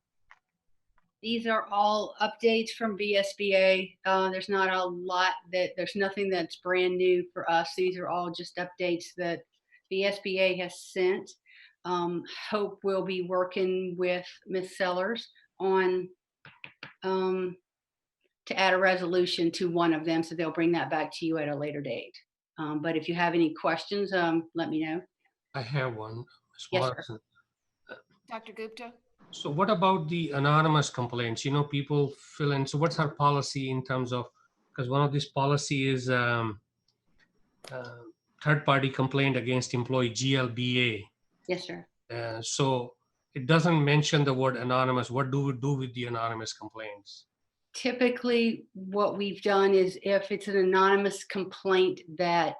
These are all updates from VSBA. There's not a lot there's nothing that's brand new for us. These are all just updates that VSBA has sent. Hope will be working with Ms. Sellers on to add a resolution to one of them, so they'll bring that back to you at a later date. But if you have any questions, let me know. I have one. Ms. Yes, Morrison. Dr. Gupta? So what about the anonymous complaints? People fill in. So what's our policy in terms of, because one of these policy is third-party complaint against employee, GLBA. Yes, sir. So it doesn't mention the word anonymous. What do we do with the anonymous complaints? Typically, what we've done is if it's an anonymous complaint that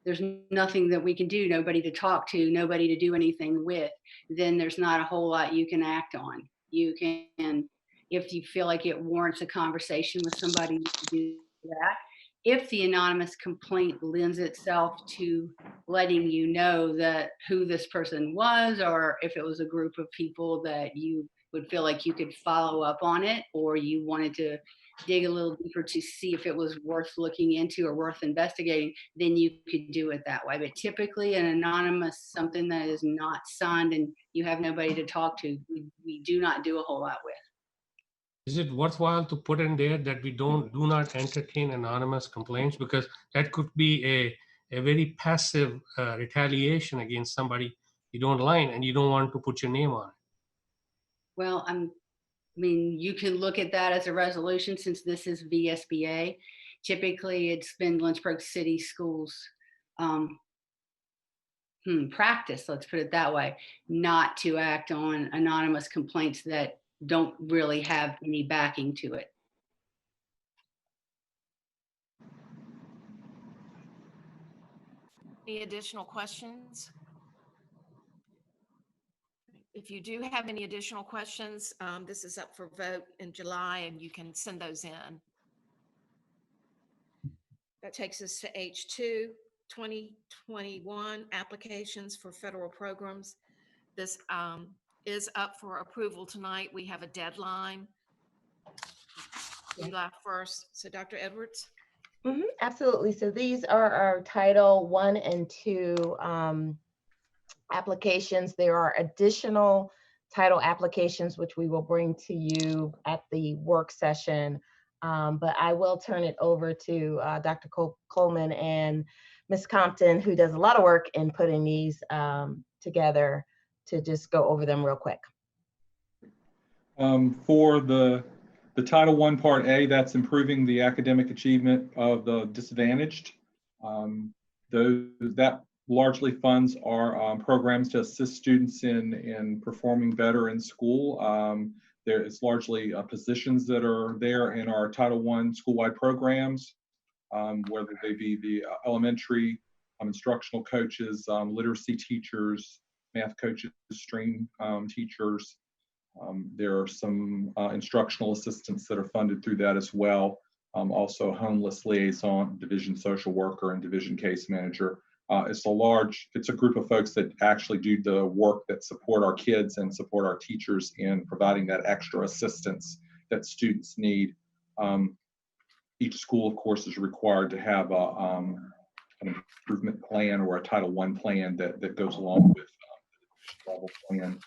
there's nothing that we can do, nobody to talk to, nobody to do anything with, then there's not a whole lot you can act on. You can, if you feel like it warrants a conversation with somebody, you can do that. If the anonymous complaint lends itself to letting you know that who this person was, or if it was a group of people that you would feel like you could follow up on it, or you wanted to dig a little deeper to see if it was worth looking into or worth investigating, then you could do it that way. But typically an anonymous, something that is not signed and you have nobody to talk to, we do not do a whole lot with. Is it worthwhile to put in there that we do not entertain anonymous complaints? Because that could be a very passive retaliation against somebody you don't like and you don't want to put your name on it. Well, I mean, you can look at that as a resolution since this is VSBA. Typically, it's been Lynchburg City Schools practice, let's put it that way, not to act on anonymous complaints that don't really have any backing to it. Any additional questions? If you do have any additional questions, this is up for vote in July and you can send those in. That takes us to H2, 2021 applications for federal programs. This is up for approval tonight. We have a deadline, July 1st. So Dr. Edwards? Absolutely. So these are our Title 1 and 2 applications. There are additional title applications, which we will bring to you at the work session. But I will turn it over to Dr. Coleman and Ms. Compton, who does a lot of work in putting these together, to just go over them real quick. For the Title I Part A, that's improving the academic achievement of the disadvantaged. That largely funds our programs to assist students in performing better in school. There is largely positions that are there in our Title I school-wide programs, whether they be the elementary instructional coaches, literacy teachers, math coaches, stream teachers. There are some instructional assistants that are funded through that as well. Also homeless liaison, division social worker, and division case manager. It's a group of folks that actually do the work that support our kids and support our teachers in providing that extra assistance that students need. Each school, of course, is required to have an improvement plan or a Title I plan that goes along with the level plan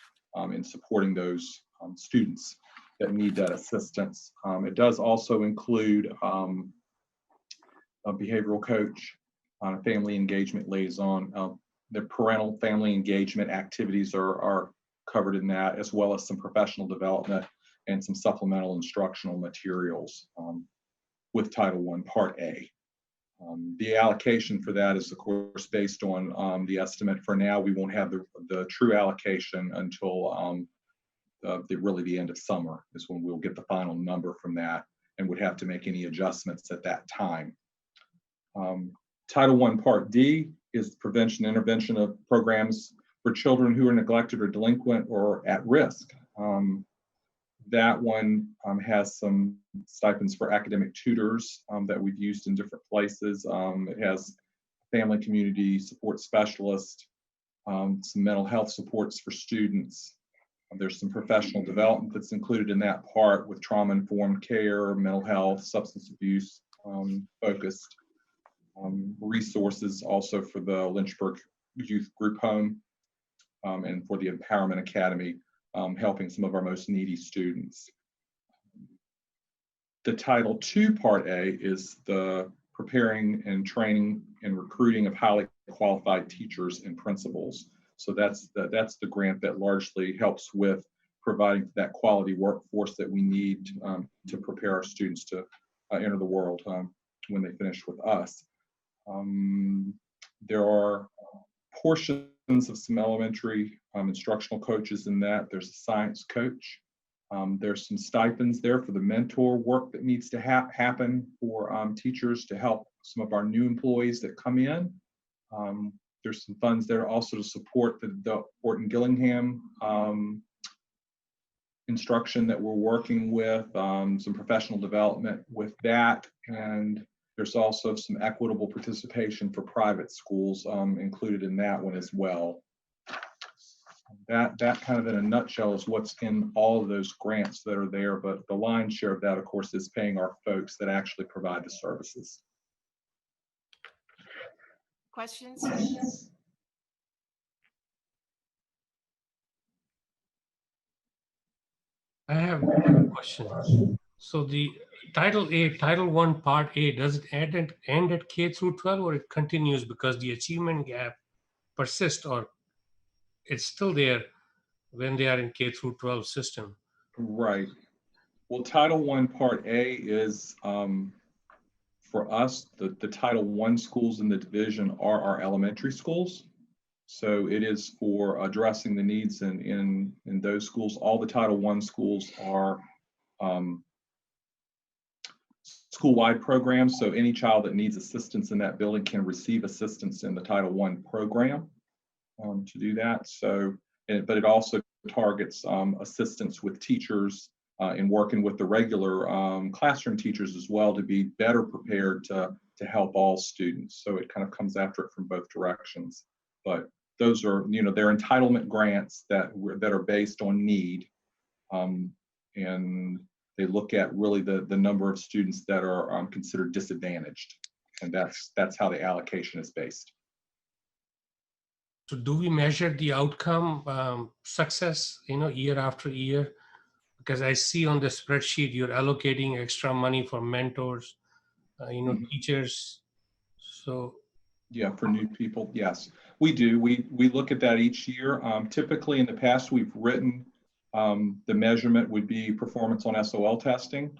in supporting those students that need that assistance. It does also include a behavioral coach, a family engagement liaison. The parental family engagement activities are covered in that, as well as some professional development and some supplemental instructional materials with Title I Part A. The allocation for that is, of course, based on the estimate. For now, we won't have the true allocation until really the end of summer is when we'll get the final number from that, and would have to make any adjustments at that time. Title I Part D is prevention and intervention of programs for children who are neglected or delinquent or at risk. That one has some stipends for academic tutors that we've used in different places. It has family community support specialist, some mental health supports for students. There's some professional development that's included in that part with trauma-informed care, mental health, substance abuse focused. Resources also for the Lynchburg Youth Group Home and for the Empowerment Academy, helping some of our most needy students. The Title II Part A is the preparing and training and recruiting of highly qualified teachers and principals. So that's the grant that largely helps with providing that quality workforce that we need to prepare our students to enter the world when they finish with us. There are portions of some elementary instructional coaches in that. There's a science coach. There's some stipends there for the mentor work that needs to happen for teachers to help some of our new employees that come in. There's some funds there also to support the Orton Gillingham instruction that we're working with, some professional development with that, and there's also some equitable participation for private schools included in that one as well. That kind of in a nutshell is what's in all of those grants that are there, but the lion's share of that, of course, is paying our folks that actually provide the services. Questions? I have a question. So the Title I Part A, does it end at K through 12, or it continues because the achievement gap persists, or it's still there when they are in K through 12 system? Right. Well, Title I Part A is, for us, the Title I schools in the division are our elementary schools. So it is for addressing the needs in those schools. All the Title I schools are school-wide programs. So any child that needs assistance in that building can receive assistance in the Title I program to do that. So, but it also targets assistance with teachers in working with the regular classroom teachers as well to be better prepared to help all students. So it kind of comes after it from both directions. But those are, they're entitlement grants that are based on need, and they look at really the number of students that are considered disadvantaged, and that's how the allocation is based. So do we measure the outcome success, year after year? Because I see on the spreadsheet, you're allocating extra money for mentors, teachers. So Yeah, for new people, yes, we do. We look at that each year. Typically, in the past, we've written the measurement would be performance on SOL testing.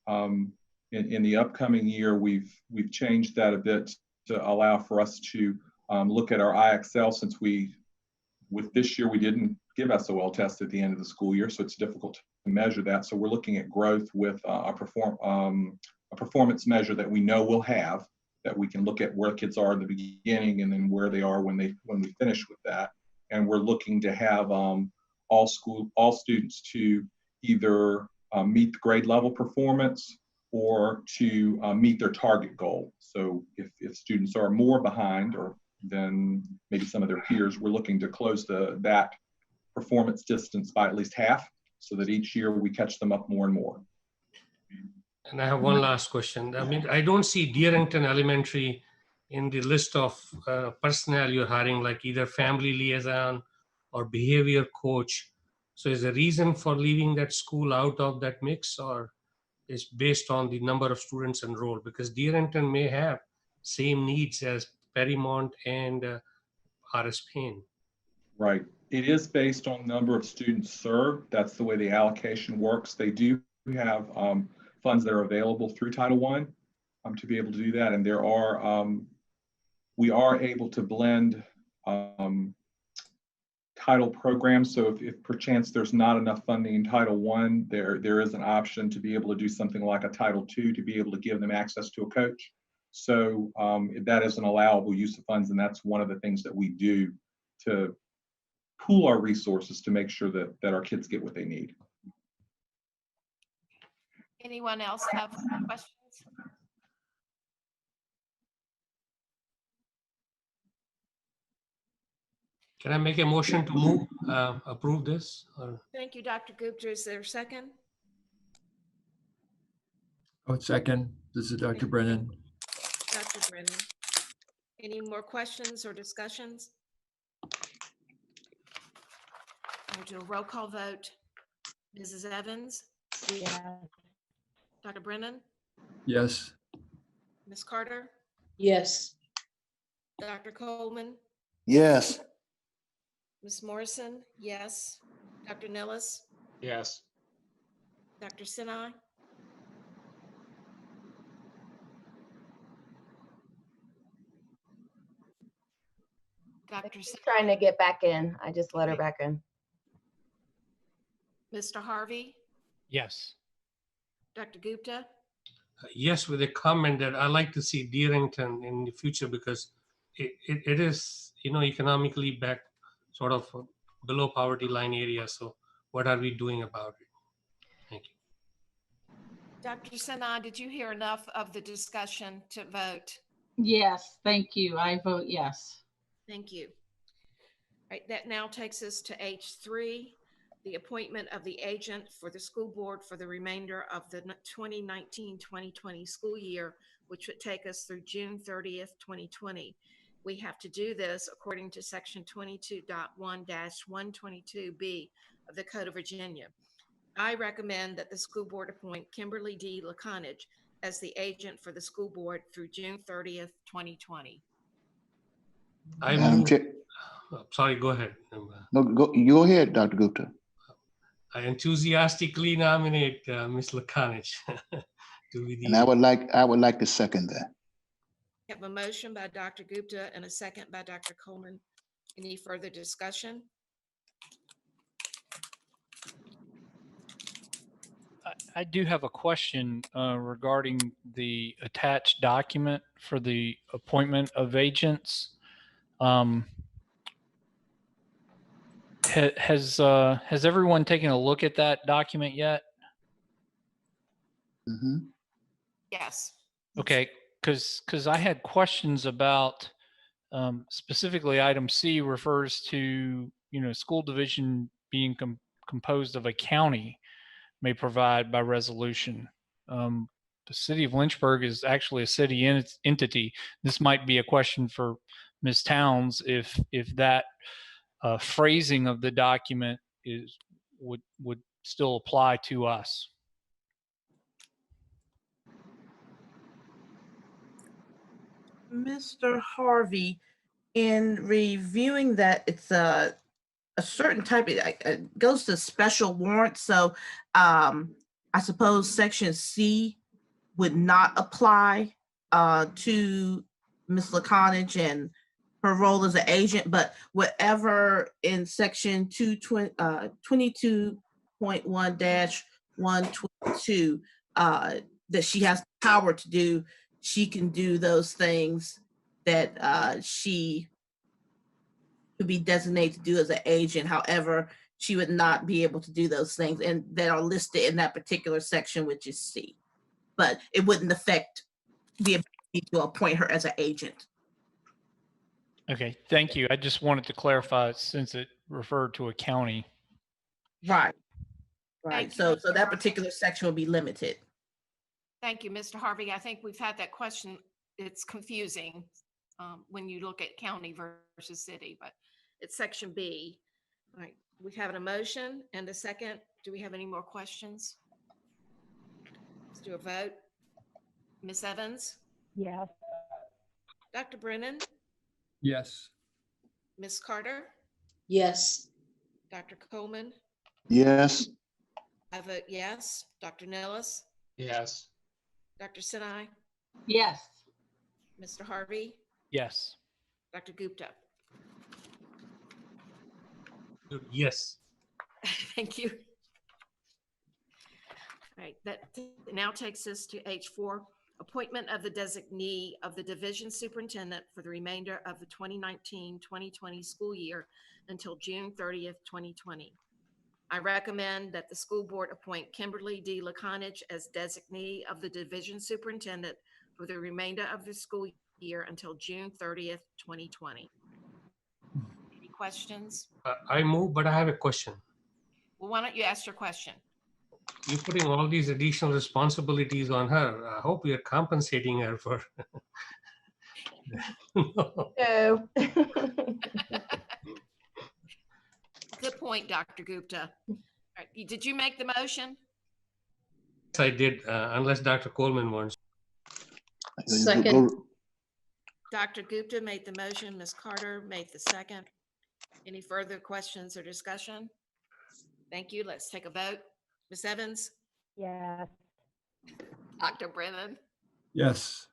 In the upcoming year, we've changed that a bit to allow for us to look at our IXL, since with this year we didn't give SOL tests at the end of the school year, so it's difficult to measure that. So we're looking at growth with a performance measure that we know we'll have, that we can look at where kids are in the beginning and then where they are when we finish with that. And we're looking to have all students to either meet the grade level performance or to meet their target goal. So if students are more behind or than maybe some of their peers, we're looking to close that performance distance by at least half, so that each year we catch them up more and more. And I have one last question. I mean, I don't see Deerington Elementary in the list of personnel you're hiring, like either family liaison or behavior coach. So is the reason for leaving that school out of that mix, or is based on the number of students enrolled? Because Deerington may have same needs as Perrymont and RS Payne. Right. It is based on number of students served. That's the way the allocation works. They do have funds that are available through Title I to be able to do that. And there are, we are able to blend title programs. So if perchance there's not enough funding in Title I, there is an option to be able to do something like a Title II to be able to give them access to a coach. So that is an allowable use of funds. And that's one of the things that we do to pool our resources to make sure that our kids get what they need. Anyone else have questions? Can I make a motion to move, approve this? Or? Thank you, Dr. Gupta. Is there a second? Oh, second. This is Dr. Brennan. Dr. Brennan. Any more questions or discussions? I'll do a roll call vote. Mrs. Evans? Yeah. Dr. Brennan? Yes. Ms. Carter? yes. Dr. Coleman? Yes. Ms. Morrison? Yes. Dr. Nellis? Yes. Dr. Sinai? Dr. She's trying to get back in. I just let her Okay. back in. Mr. Harvey? Yes. Dr. Gupta? Yes, with a comment that I like to see Deerington in the future, because it is, economically back, sort of below poverty line area. So what are we doing about it? Thank you. Dr. Sinai, did you hear enough of the discussion to vote? Yes, thank you. I vote yes. Thank you. All right, that now takes us to H3, the appointment of the agent for the school board for the remainder of the 2019-2020 school year, which would take us through June 30th, 2020. We have to do this according to section 22.1-122B of the Code of Virginia. I recommend that the school board appoint Kimberly D. Laconage as the agent for the school board through June 30th, 2020. I Madam move, Chair. sorry, go ahead. No, you go ahead, Dr. Gupta. I enthusiastically nominate Ms. Laconage to be the. And I would like to second that. I have a motion by Dr. Gupta and a second by Dr. Coleman. Any further discussion? I do have a question regarding the attached document for the appointment of agents. Has everyone taken a look at that document yet? Mm-hmm. Yes. Okay, because I had questions about specifically item C refers to school division being composed of a county may provide by resolution. The city of Lynchburg is actually a city entity. This might be a question for Ms. Towns if that phrasing of the document would still apply to us. Mr. Harvey, in reviewing that, it's a certain type, it goes to special warrants. So I suppose section C would not apply to Ms. Laconich and her role as an agent, but whatever in section 22.1-122 that she has the power to do, she can do those things that she could be designated to do as an agent. However, she would not be able to do those things, and that are listed in that particular section, which is C. But it wouldn't affect the ability to appoint her as an agent. Okay, thank you. I just wanted to clarify since it referred to a county. Right. Thank So you. so that particular section will be limited. Thank you, Mr. Harvey. I think we've had that question. It's confusing when you look at county versus city, but it's section B. All right, we have a motion and a second. Do we have any more questions? Let's do a vote. Ms. Evans? Yes. Dr. Brennan? Yes. Ms. Carter? Yes. Dr. Coleman? Yes. I vote yes. Dr. Nellis? Yes. Dr. Sinai? Yes. Mr. Harvey? Yes. Dr. Gupta? Yes. Thank you. All right, that now takes us to H4, appointment of the designee of the division superintendent for the remainder of the 2019-2020 school year until June 30th, 2020. I recommend that the school board appoint Kimberly D. Laconich as designee of the division superintendent for the remainder of the school year until June 30th, 2020. Any questions? I move, but I have a question. Well, why don't you ask your question? You're putting all these additional responsibilities on her. I hope you're compensating her for. No. Good point, Dr. Gupta. All right, did you make the motion? I did, unless Dr. Coleman wants. Second. Dr. Gupta made the motion. Ms. Carter made the second. Any further questions or discussion? Thank you. Let's take a vote. Ms. Evans? Yes. Dr. Brennan? Yes.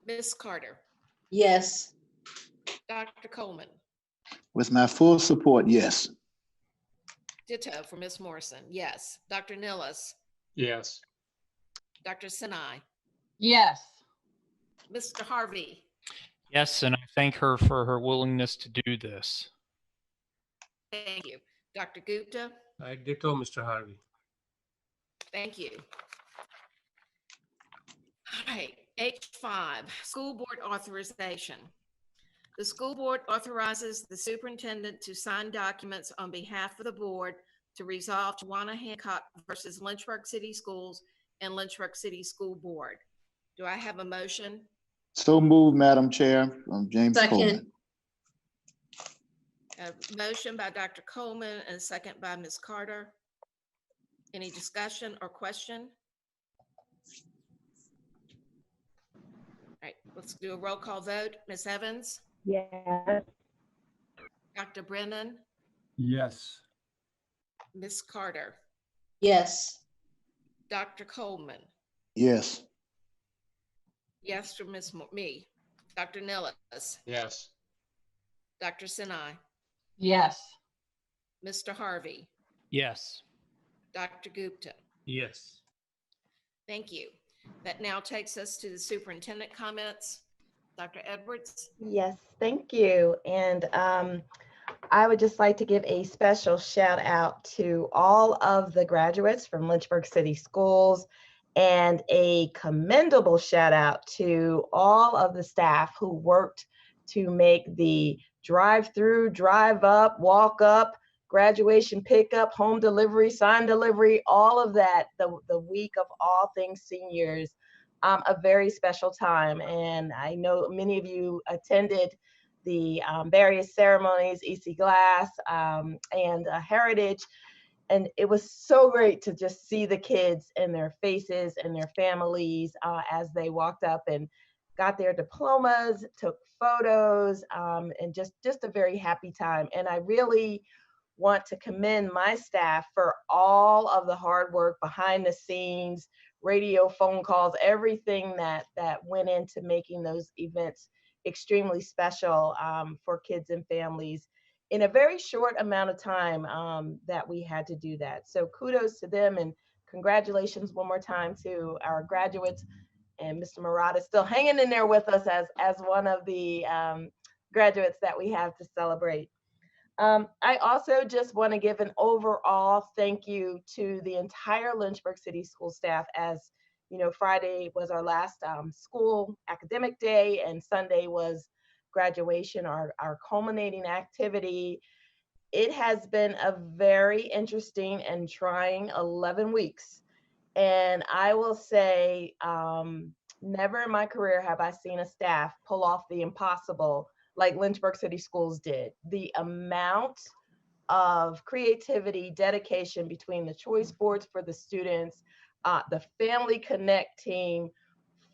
Ms. Carter? Yes. Dr. Coleman? With my full support, yes. Ditto for Ms. Morrison. Yes. Dr. Nillis? Yes. Dr. Sinai? Yes. Mr. Harvey? Yes, and I thank her for her willingness to do this. Thank you. Dr. Gupta? I ditto Mr. Harvey. Thank you. All right, H5, school board authorization. The school board authorizes the superintendent to sign documents on behalf of the board to resolve Tawana Hancock versus Lynchburg City Schools and Lynchburg City School Board. Do I have a motion? So moved, Madam Chair. James Second. Coleman. A motion by Dr. Coleman and a second by Ms. Carter. Any discussion or question? All right, let's do a roll call vote. Ms. Evans? Yes. Dr. Brennan? Yes. Ms. Carter? Yes. Dr. Coleman? Yes. Yes for me. Dr. Nillis? Yes. Dr. Sinai? Yes. Mr. Harvey? Yes. Dr. Gupta? Yes. Thank you. That now takes us to the superintendent comments. Dr. Edwards? Yes, thank you. And I would just like to give a special shout out to all of the graduates from Lynchburg City Schools and a commendable shout out to all of the staff who worked to make the drive-through, drive-up, walk-up, graduation pickup, home delivery, sign delivery, all of that, the week of all things seniors, a very special time. And I know many of you attended the various ceremonies, EC Glass and Heritage. And it was so great to just see the kids and their faces and their families as they walked up and got their diplomas, took photos, and just a very happy time. And I really want to commend my staff for all of the hard work behind the scenes, radio, phone calls, everything that went into making those events extremely special for kids and families in a very short amount of time that we had to do that. So kudos to them, and congratulations one more time to our graduates. And Mr. Murad is still hanging in there with us as one of the graduates that we have to celebrate. I also just want to give an overall thank you to the entire Lynchburg City School staff. As you know, Friday was our last school academic day, and Sunday was graduation, our culminating activity. It has been a very interesting and trying 11 weeks. And I will say, never in my career have I seen a staff pull off the impossible like Lynchburg City Schools did. The amount of creativity, dedication between the choice boards for the students, the Family Connect team,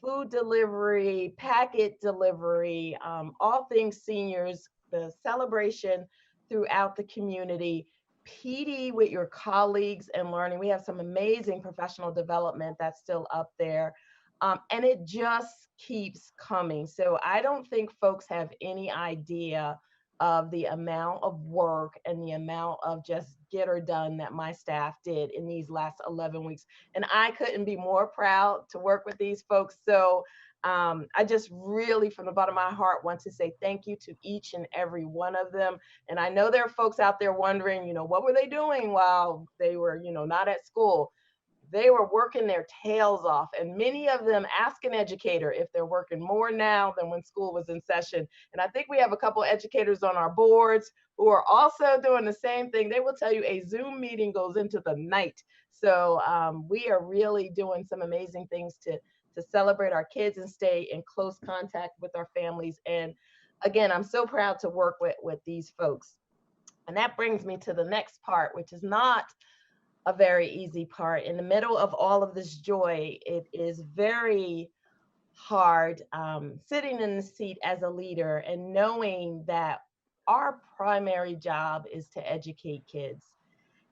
food delivery, packet delivery, all things seniors, the celebration throughout the community, PD with your colleagues and learning. We have some amazing professional development that's still up there. And it just keeps coming. So I don't think folks have any idea of the amount of work and the amount of just get her done that my staff did in these last 11 weeks. And I couldn't be more proud to work with these folks. So I just really, from the bottom of my heart, want to say thank you to each and every one of them. And I know there are folks out there wondering, what were they doing while they were, not at school? They were working their tails off, and many of them ask an educator if they're working more now than when school was in session. And I think we have a couple educators on our boards who are also doing the same thing. They will tell you a Zoom meeting goes into the night. So we are really doing some amazing things to celebrate our kids and stay in close contact with our families. And again, I'm so proud to work with these folks. And that brings me to the next part, which is not a very easy part. In the middle of all of this joy, it is very hard sitting in the seat as a leader and knowing that our primary job is to educate kids.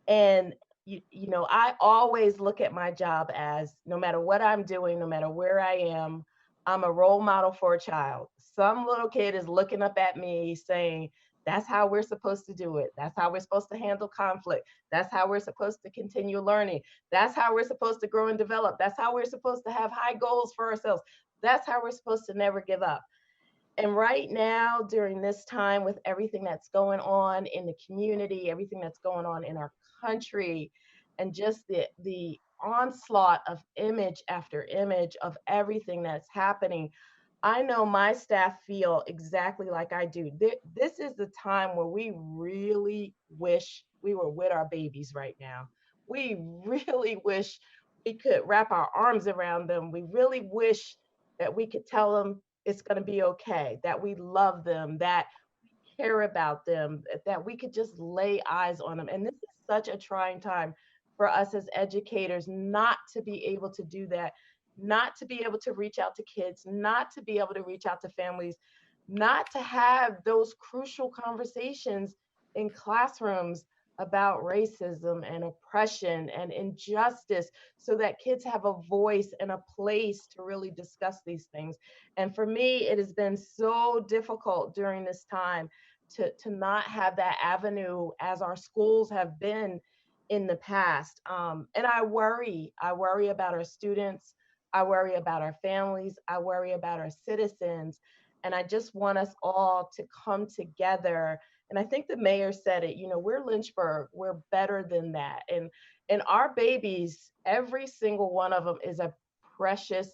And I always look at my job as, no matter what I'm doing, no matter where I am, I'm a role model for a child. Some little kid is looking up at me saying, that's how we're supposed to do it. That's how we're supposed to handle conflict. That's how we're supposed to continue learning. That's how we're supposed to grow and develop. That's how we're supposed to have high goals for ourselves. That's how we're supposed to never give up. And right now, during this time, with everything that's going on in the community, everything that's going on in our country, and just the onslaught of image after image of everything that's happening, I know my staff feel exactly like I do. This is the time where we really wish we were with our babies right now. We really wish we could wrap our arms around them. We really wish that we could tell them it's going to be okay, that we love them, that we care about them, that we could just lay eyes on them. And this is such a trying time for us as educators not to be able to do that, not to be able to reach out to kids, not to be able to reach out to families, not to have those crucial conversations in classrooms about racism and oppression and injustice, so that kids have a voice and a place to really discuss these things. And for me, it has been so difficult during this time to not have that avenue as our schools have been in the past. And I worry about our students. I worry about our families. I worry about our citizens. And I just want us all to come together. And I think the mayor said it, we're Lynchburg, we're better than that. And our babies, every single one of them is a precious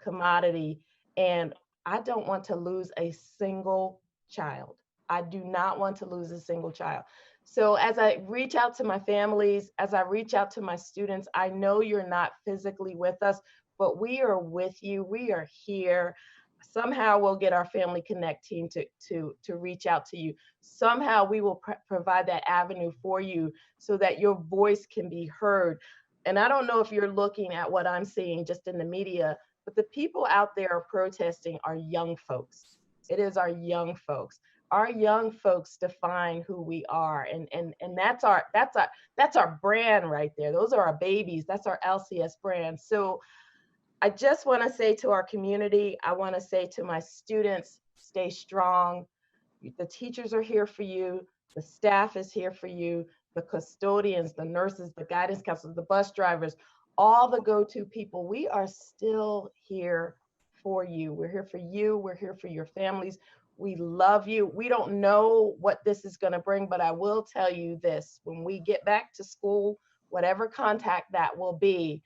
commodity. And I don't want to lose a single child. I do not want to lose a single child. So as I reach out to my families, as I reach out to my students, I know you're not physically with us, but we are with you. We are here. Somehow we'll get our Family Connect team to reach out to you. Somehow we will provide that avenue for you so that your voice can be heard. And I don't know if you're looking at what I'm seeing just in the media, but the people out there protesting are young folks. It is our young folks. Our young folks define who we are, and that's our brand right there. Those are our babies. That's our LCS brand. So I just want to say to our community, I want to say to my students, stay strong. The teachers are here for you. The staff is here for you. The custodians, the nurses, the guidance counselors, the bus drivers, all the go-to people, we are still here for you. We're here for you. We're here for your families. We love you. We don't know what this is going to bring, but I will tell you this. When we get back to school, whatever contact that will be,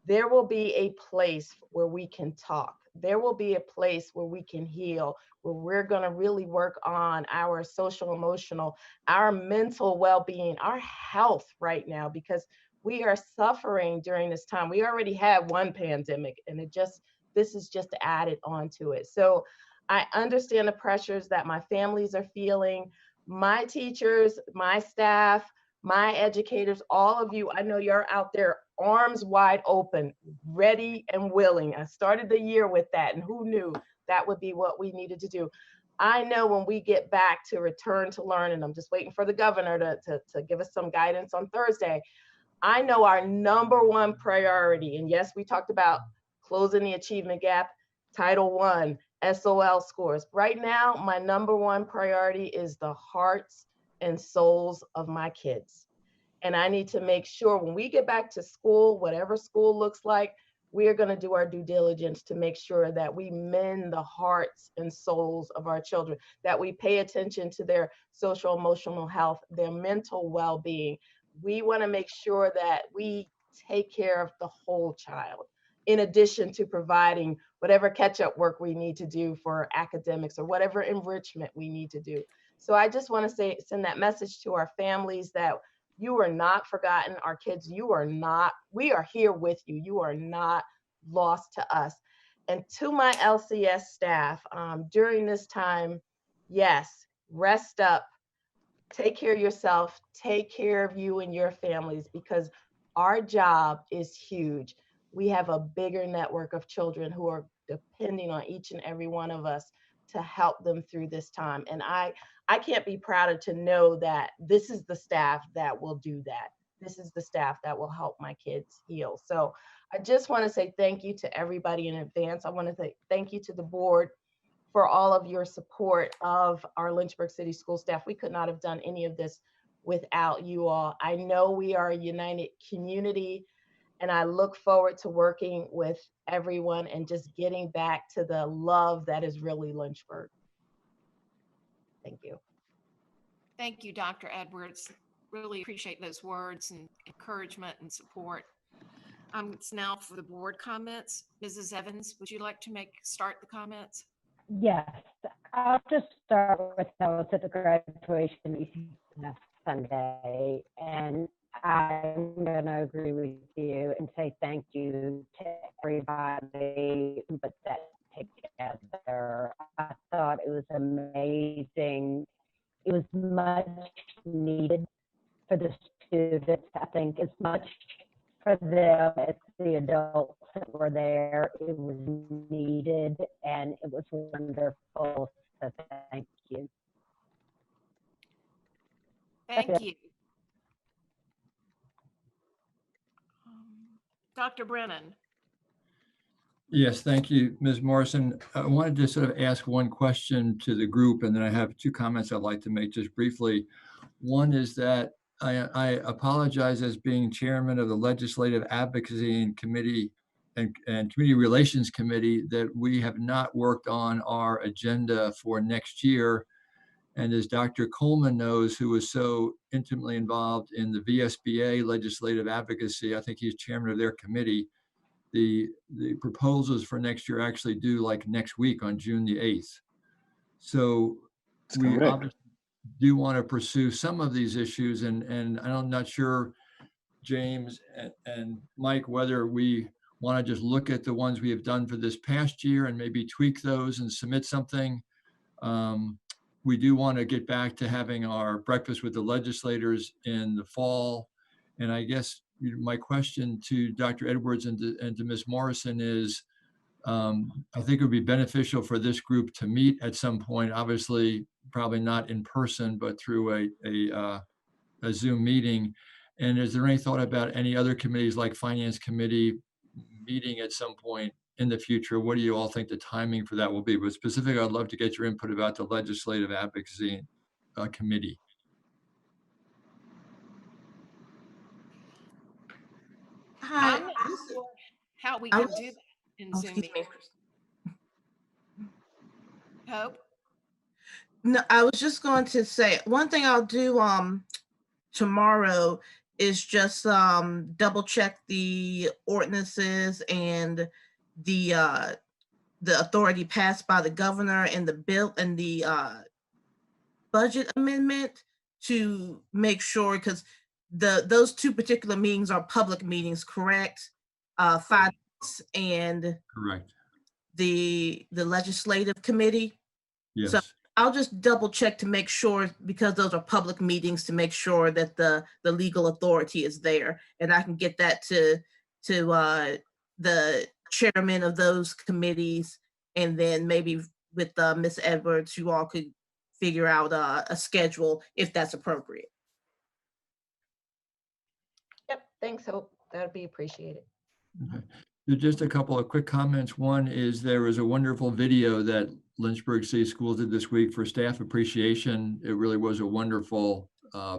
there will be a place where we can talk. There will be a place where we can heal, where we're going to really work on our social, emotional, our mental well-being, our health right now, because we are suffering during this time. We already had one pandemic, and this is just added onto it. So I understand the pressures that my families are feeling, my teachers, my staff, my educators, all of you. I know you're out there arms wide open, ready and willing. I started the year with that, and who knew that would be what we needed to do. I know when we get back to return to learn, and I'm just waiting for the governor to give us some guidance on Thursday. I know our number one priority, and yes, we talked about closing the achievement gap, Title I, SOL scores. Right now, my number one priority is the hearts and souls of my kids. And I need to make sure when we get back to school, whatever school looks like, we are going to do our due diligence to make sure that we mend the hearts and souls of our children, that we pay attention to their social, emotional health, their mental well-being. We want to make sure that we take care of the whole child, in addition to providing whatever catch-up work we need to do for academics or whatever enrichment we need to do. So I just want to send that message to our families that you are not forgotten. Our kids, we are here with you. You are not lost to us. And to my LCS staff, during this time, yes, rest up, take care of yourself, take care of you and your families, because our job is huge. We have a bigger network of children who are depending on each and every one of us to help them through this time. And I can't be prouder to know that this is the staff that will do that. This is the staff that will help my kids heal. So I just want to say thank you to everybody in advance. I want to say thank you to the board for all of your support of our Lynchburg City School staff. We could not have done any of this without you all. I know we are a united community, and I look forward to working with everyone and just getting back to the love that is really Lynchburg. Thank you. Thank you, Dr. Edwards. Really appreciate those words and encouragement and support. It's now for the board comments. Mrs. Evans, would you like to start the comments? Yes, I'll just start with I was at the graduation last Sunday, and I'm going to agree with you and say thank you to everybody who put that together. I thought it was amazing. It was much needed for the students. I think as much for them as the adults that were there. It was needed and it was wonderful. So thank you. Thank you. Dr. Brennan. Yes, thank you, Ms. Morrison. I wanted to sort of ask one question to the group, and then I have two comments I'd like to make just briefly. One is that I apologize as being chairman of the Legislative Advocacy and Committee and Community Relations Committee that we have not worked on our agenda for next year. And as Dr. Coleman knows, who was so intimately involved in the VSBA legislative advocacy, I think he's chairman of their committee. The proposals for next year actually due like next week on June the 8th. So we obviously do want to pursue some of these issues, and I'm not sure, James and Mike, whether we want to just look at the ones we have done for this past year and maybe tweak those and submit something. We do want to get back to having our breakfast with the legislators in the fall. And I guess my question to Dr. Edwards and to Ms. Morrison is, I think it would be beneficial for this group to meet at some point, obviously, probably not in person, but through a Zoom meeting. And is there any thought about any other committees like Finance Committee meeting at some point in the future? What do you all think the timing for that will be? But specifically, I'd love to get your input about the Legislative Advocacy Committee. Hi. I'm not sure how we can do that in Zoom Excuse me. meetings. Hope? No, I was just going to say, one thing I'll do tomorrow is just double check the ordinances and the authority passed by the governor and the bill and the budget amendment to make sure, because those two particular meetings are public meetings, correct? Finance and Correct. the legislative committee. Yes. So I'll just double check to make sure, because those are public meetings, to make sure that the legal authority is there, and I can get that to the chairman of those committees, and then maybe with Ms. Edwards, you all could figure out a schedule if that's appropriate. Yep, thanks, Hope. That would be appreciated. Okay. So just a couple of quick comments. One is there was a wonderful video that Lynchburg City Schools did this week for staff appreciation. It really was a wonderful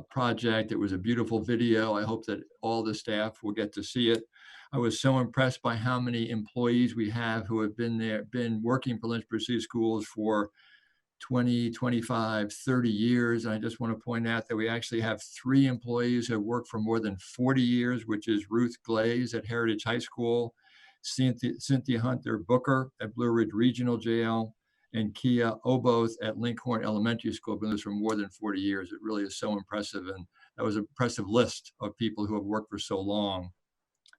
project. It was a beautiful video. I hope that all the staff will get to see it. I was so impressed by how many employees we have who have been working for Lynchburg City Schools for 20, 25, 30 years. And I just want to point out that we actually have 3 employees who have worked for more than 40 years, which is Ruth Glaze at Heritage High School, Cynthia Hunter Booker at Blue Ridge Regional Jail, and Kia Oboth at Lincoln Elementary School. Been there for more than 40 years. It really is so impressive. And that was an impressive list of people who have worked for so long.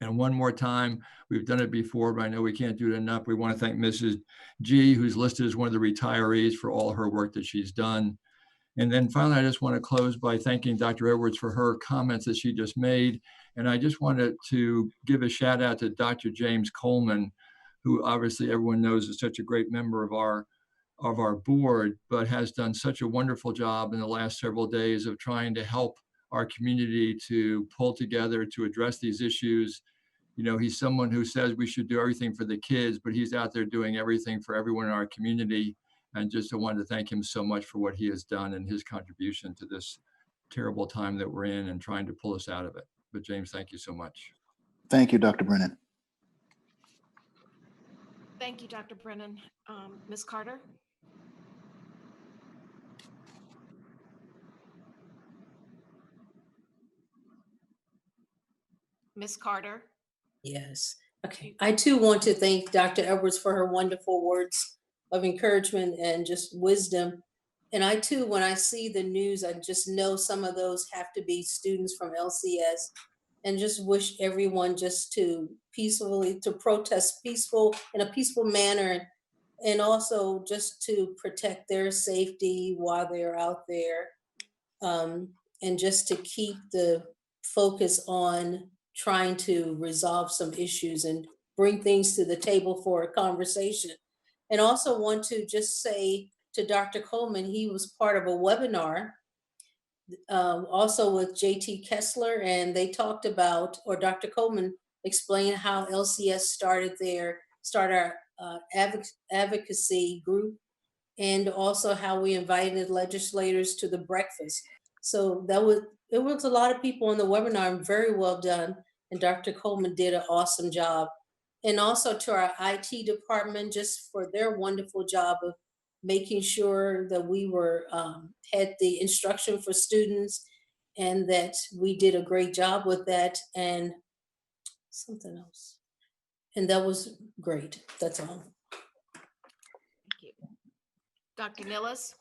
And one more time, we've done it before, but I know we can't do it enough. We want to thank Mrs. G, who's listed as one of the retirees, for all her work that she's done. And then finally, I just want to close by thanking Dr. Edwards for her comments that she just made. And I just wanted to give a shout out to Dr. James Coleman, who obviously everyone knows is such a great member of our board, but has done such a wonderful job in the last several days of trying to help our community to pull together to address these issues. You know, he's someone who says we should do everything for the kids, but he's out there doing everything for everyone in our community. And just I wanted to thank him so much for what he has done and his contribution to this terrible time that we're in and trying to pull us out of it. But James, thank you so much. Thank you, Dr. Brennan. Thank you, Dr. Brennan. Ms. Carter? Ms. Carter? Yes. Okay. I too want to thank Dr. Edwards for her wonderful words of encouragement and just wisdom. And I too, when I see the news, I just know some of those have to be students from LCS, and just wish everyone just to peacefully, to protest in a peaceful manner, and also just to protect their safety while they're out there. And just to keep the focus on trying to resolve some issues and bring things to the table for a conversation. And also want to just say to Dr. Coleman, he was part of a webinar also with JT Kessler, and they talked about, or Dr. Coleman explained how LCS started our advocacy group, and also how we invited legislators to the breakfast. So it was a lot of people on the webinar, very well done. And Dr. Coleman did an awesome job. And also to our IT department, just for their wonderful job of making sure that we had the instruction for students, and that we did a great job with that, and something else. And that was great. That's all. Thank you. Dr. Nilles?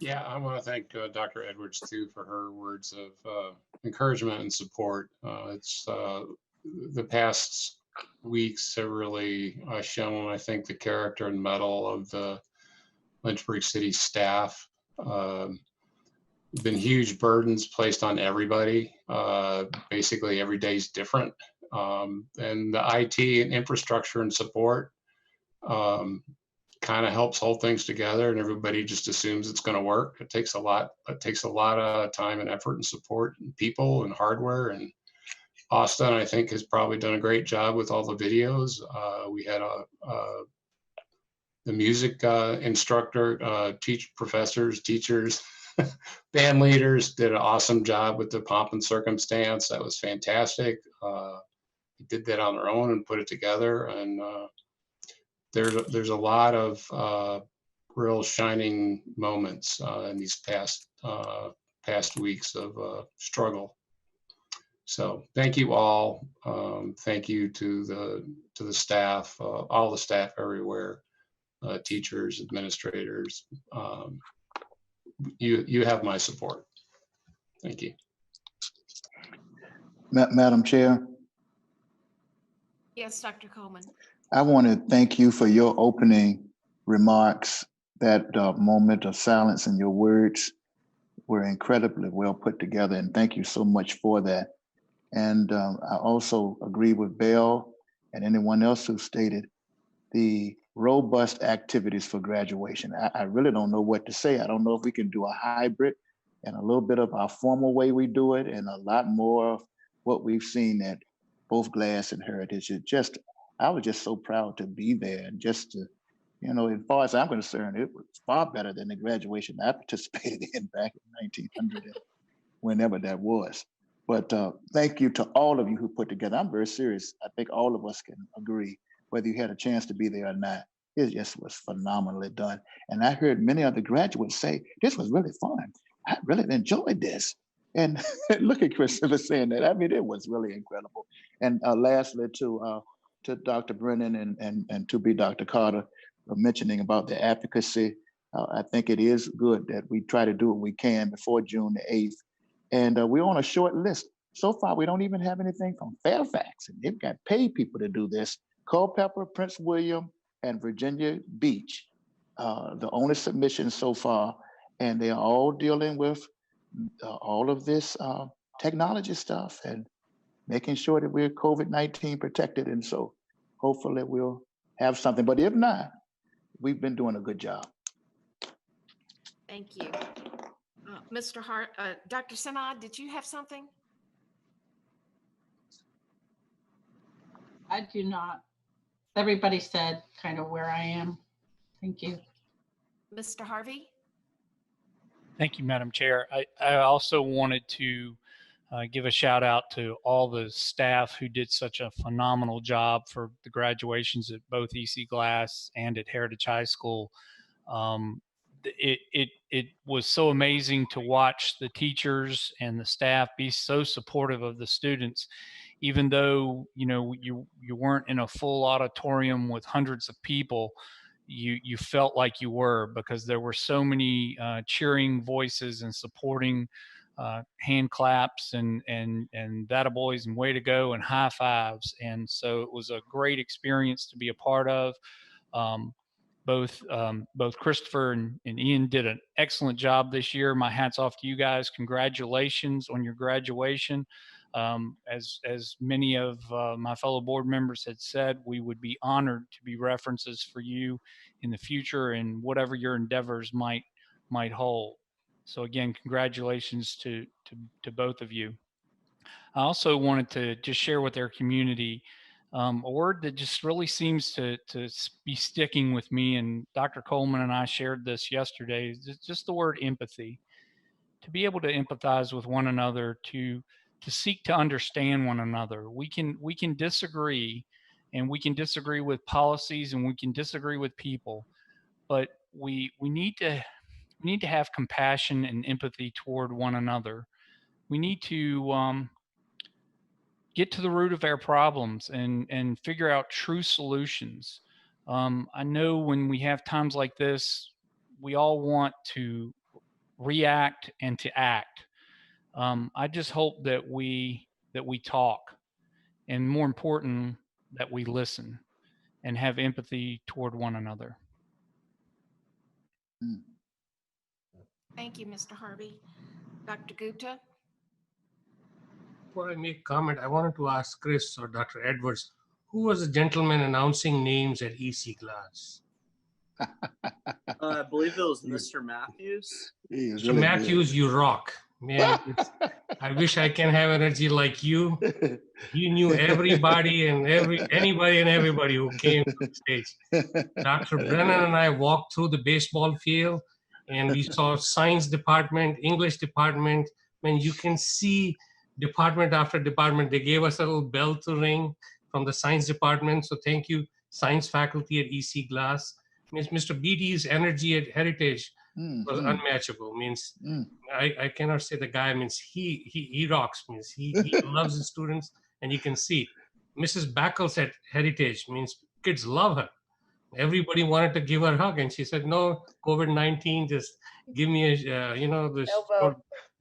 Yeah, I want to thank Dr. Edwards too for her words of encouragement and support. The past weeks have really shown, I think, the character and mettle of the Lynchburg City staff. Been huge burdens placed on everybody. Basically, every day is different. And the IT and infrastructure and support kind of helps hold things together, and everybody just assumes it's going to work. It takes a lot. It takes a lot of time and effort and support and people and hardware. And Austin, I think, has probably done a great job with all the videos. We had the music instructor, professors, teachers, band leaders did an awesome job with the pomp and circumstance. That was fantastic. They did that on their own and put it together. And there's a lot of real shining moments in these past weeks of struggle. So thank you all. Thank you to the staff, all the staff everywhere, teachers, administrators. You have my support. Thank you. Madam Chair, Yes, Dr. Coleman. I want to thank you for your opening remarks. That moment of silence and your words were incredibly well put together, and thank you so much for that. And I also agree with Bell and anyone else who stated the robust activities for graduation. I really don't know what to say. I don't know if we can do a hybrid and a little bit of our formal way we do it and a lot more of what we've seen at both Glass and Heritage. I was just so proud to be there, and just to, as far as I'm concerned, it was far better than the graduation I participated in back in 1900, whenever that was. But thank you to all of you who put together. I'm very serious. I think all of us can agree, whether you had a chance to be there or not. It just was phenomenally done. And I heard many of the graduates say, this was really fun. I really enjoyed this. And look at Christopher saying that. I mean, it was really incredible. And lastly, to Dr. Brennan and to be Dr. Carter, mentioning about the advocacy. I think it is good that we try to do what we can before June the 8th. And we're on a short list. So far, we don't even have anything from Fairfax, and they've got paid people to do this. Culpeper, Prince William, and Virginia Beach, the only submissions so far, and they are all dealing with all of this technology stuff and making sure that we're COVID-19 protected. And so hopefully we'll have something, but if not, we've been doing a good job. Thank you. Dr. Sinai, did you have something? I do not. Everybody said kind of where I am. Thank you. Mr. Harvey? Thank you, Madam Chair. I also wanted to give a shout out to all the staff who did such a phenomenal job for the graduations at both EC Glass and at Heritage High School. It was so amazing to watch the teachers and the staff be so supportive of the students, even though you weren't in a full auditorium with hundreds of people. You felt like you were, because there were so many cheering voices and supporting hand claps and that a boys and way to go and high fives. And so it was a great experience to be a part of. Both Christopher and Ian did an excellent job this year. My hat's off to you guys. Congratulations on your graduation. As many of my fellow board members had said, we would be honored to be references for you in the future and whatever your endeavors might hold. So again, congratulations to both of you. I also wanted to just share with our community a word that just really seems to be sticking with me, and Dr. Coleman and I shared this yesterday, just the word empathy. To be able to empathize with one another, to seek to understand one another. We can disagree, and we can disagree with policies, and we can disagree with people, but we need to have compassion and empathy toward one another. We need to get to the root of our problems and figure out true solutions. I know when we have times like this, we all want to react and to act. I just hope that we talk, and more important, that we listen and have empathy toward one another. Thank you, Mr. Harvey. Dr. Gupta? Before I make comment, I wanted to ask Chris or Dr. Edwards, who was the gentleman announcing names at EC class? I believe it was Mr. Matthews. Mr. Matthews, you rock. Man, I wish I can have energy like you. You knew everybody and anybody and everybody who came to the stage. Dr. Brennan and I walked through the baseball field and we saw science department, English department. When you can see department after department, they gave us a little bell to ring from the science department. So thank you, science faculty at EC Glass. Mr. Beatty's energy at Heritage was unmatchable. Means I cannot say the guy, means he rocks, means he loves his students, and you can see. Mrs. Backles at Heritage, means kids love her. Everybody wanted to give her a hug, and she said, no, COVID-19, just give me a, this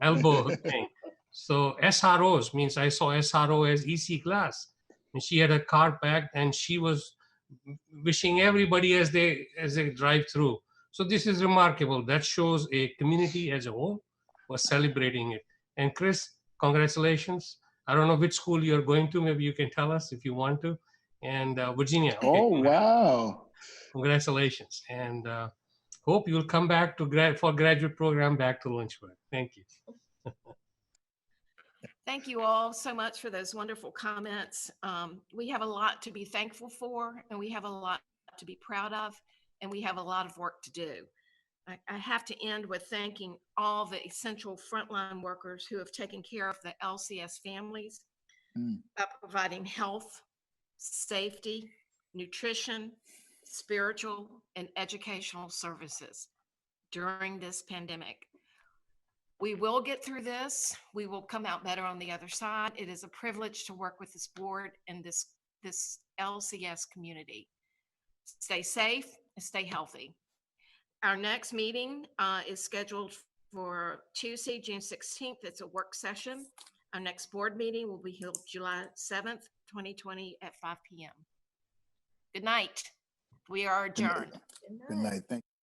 elbow thing. So SROs, means I saw SRO as EC Glass, and she had a car packed, and she was wishing everybody as they drive through. So this is remarkable. That shows a community as a whole was celebrating it. And Chris, congratulations. I don't know which school you're going to. Maybe you can tell us if you want to. And Virginia. Okay, oh, wow. Congratulations. And hope you'll come back to for graduate program back to Lynchburg. Thank you. Thank you all so much for those wonderful comments. We have a lot to be thankful for, and we have a lot to be proud of, and we have a lot of work to do. I have to end with thanking all the essential frontline workers who have taken care of the LCS families by providing health, safety, nutrition, spiritual, and educational services during this pandemic. We will get through this. We will come out better on the other side. It is a privilege to work with this board and this LCS community. Stay safe and stay healthy. Our next meeting is scheduled for Tuesday, June 16th. It's a work session. Our next board meeting will be held July 7th, 2020 at 5 p.m. Good night. We are adjourned. Good night. Thank you.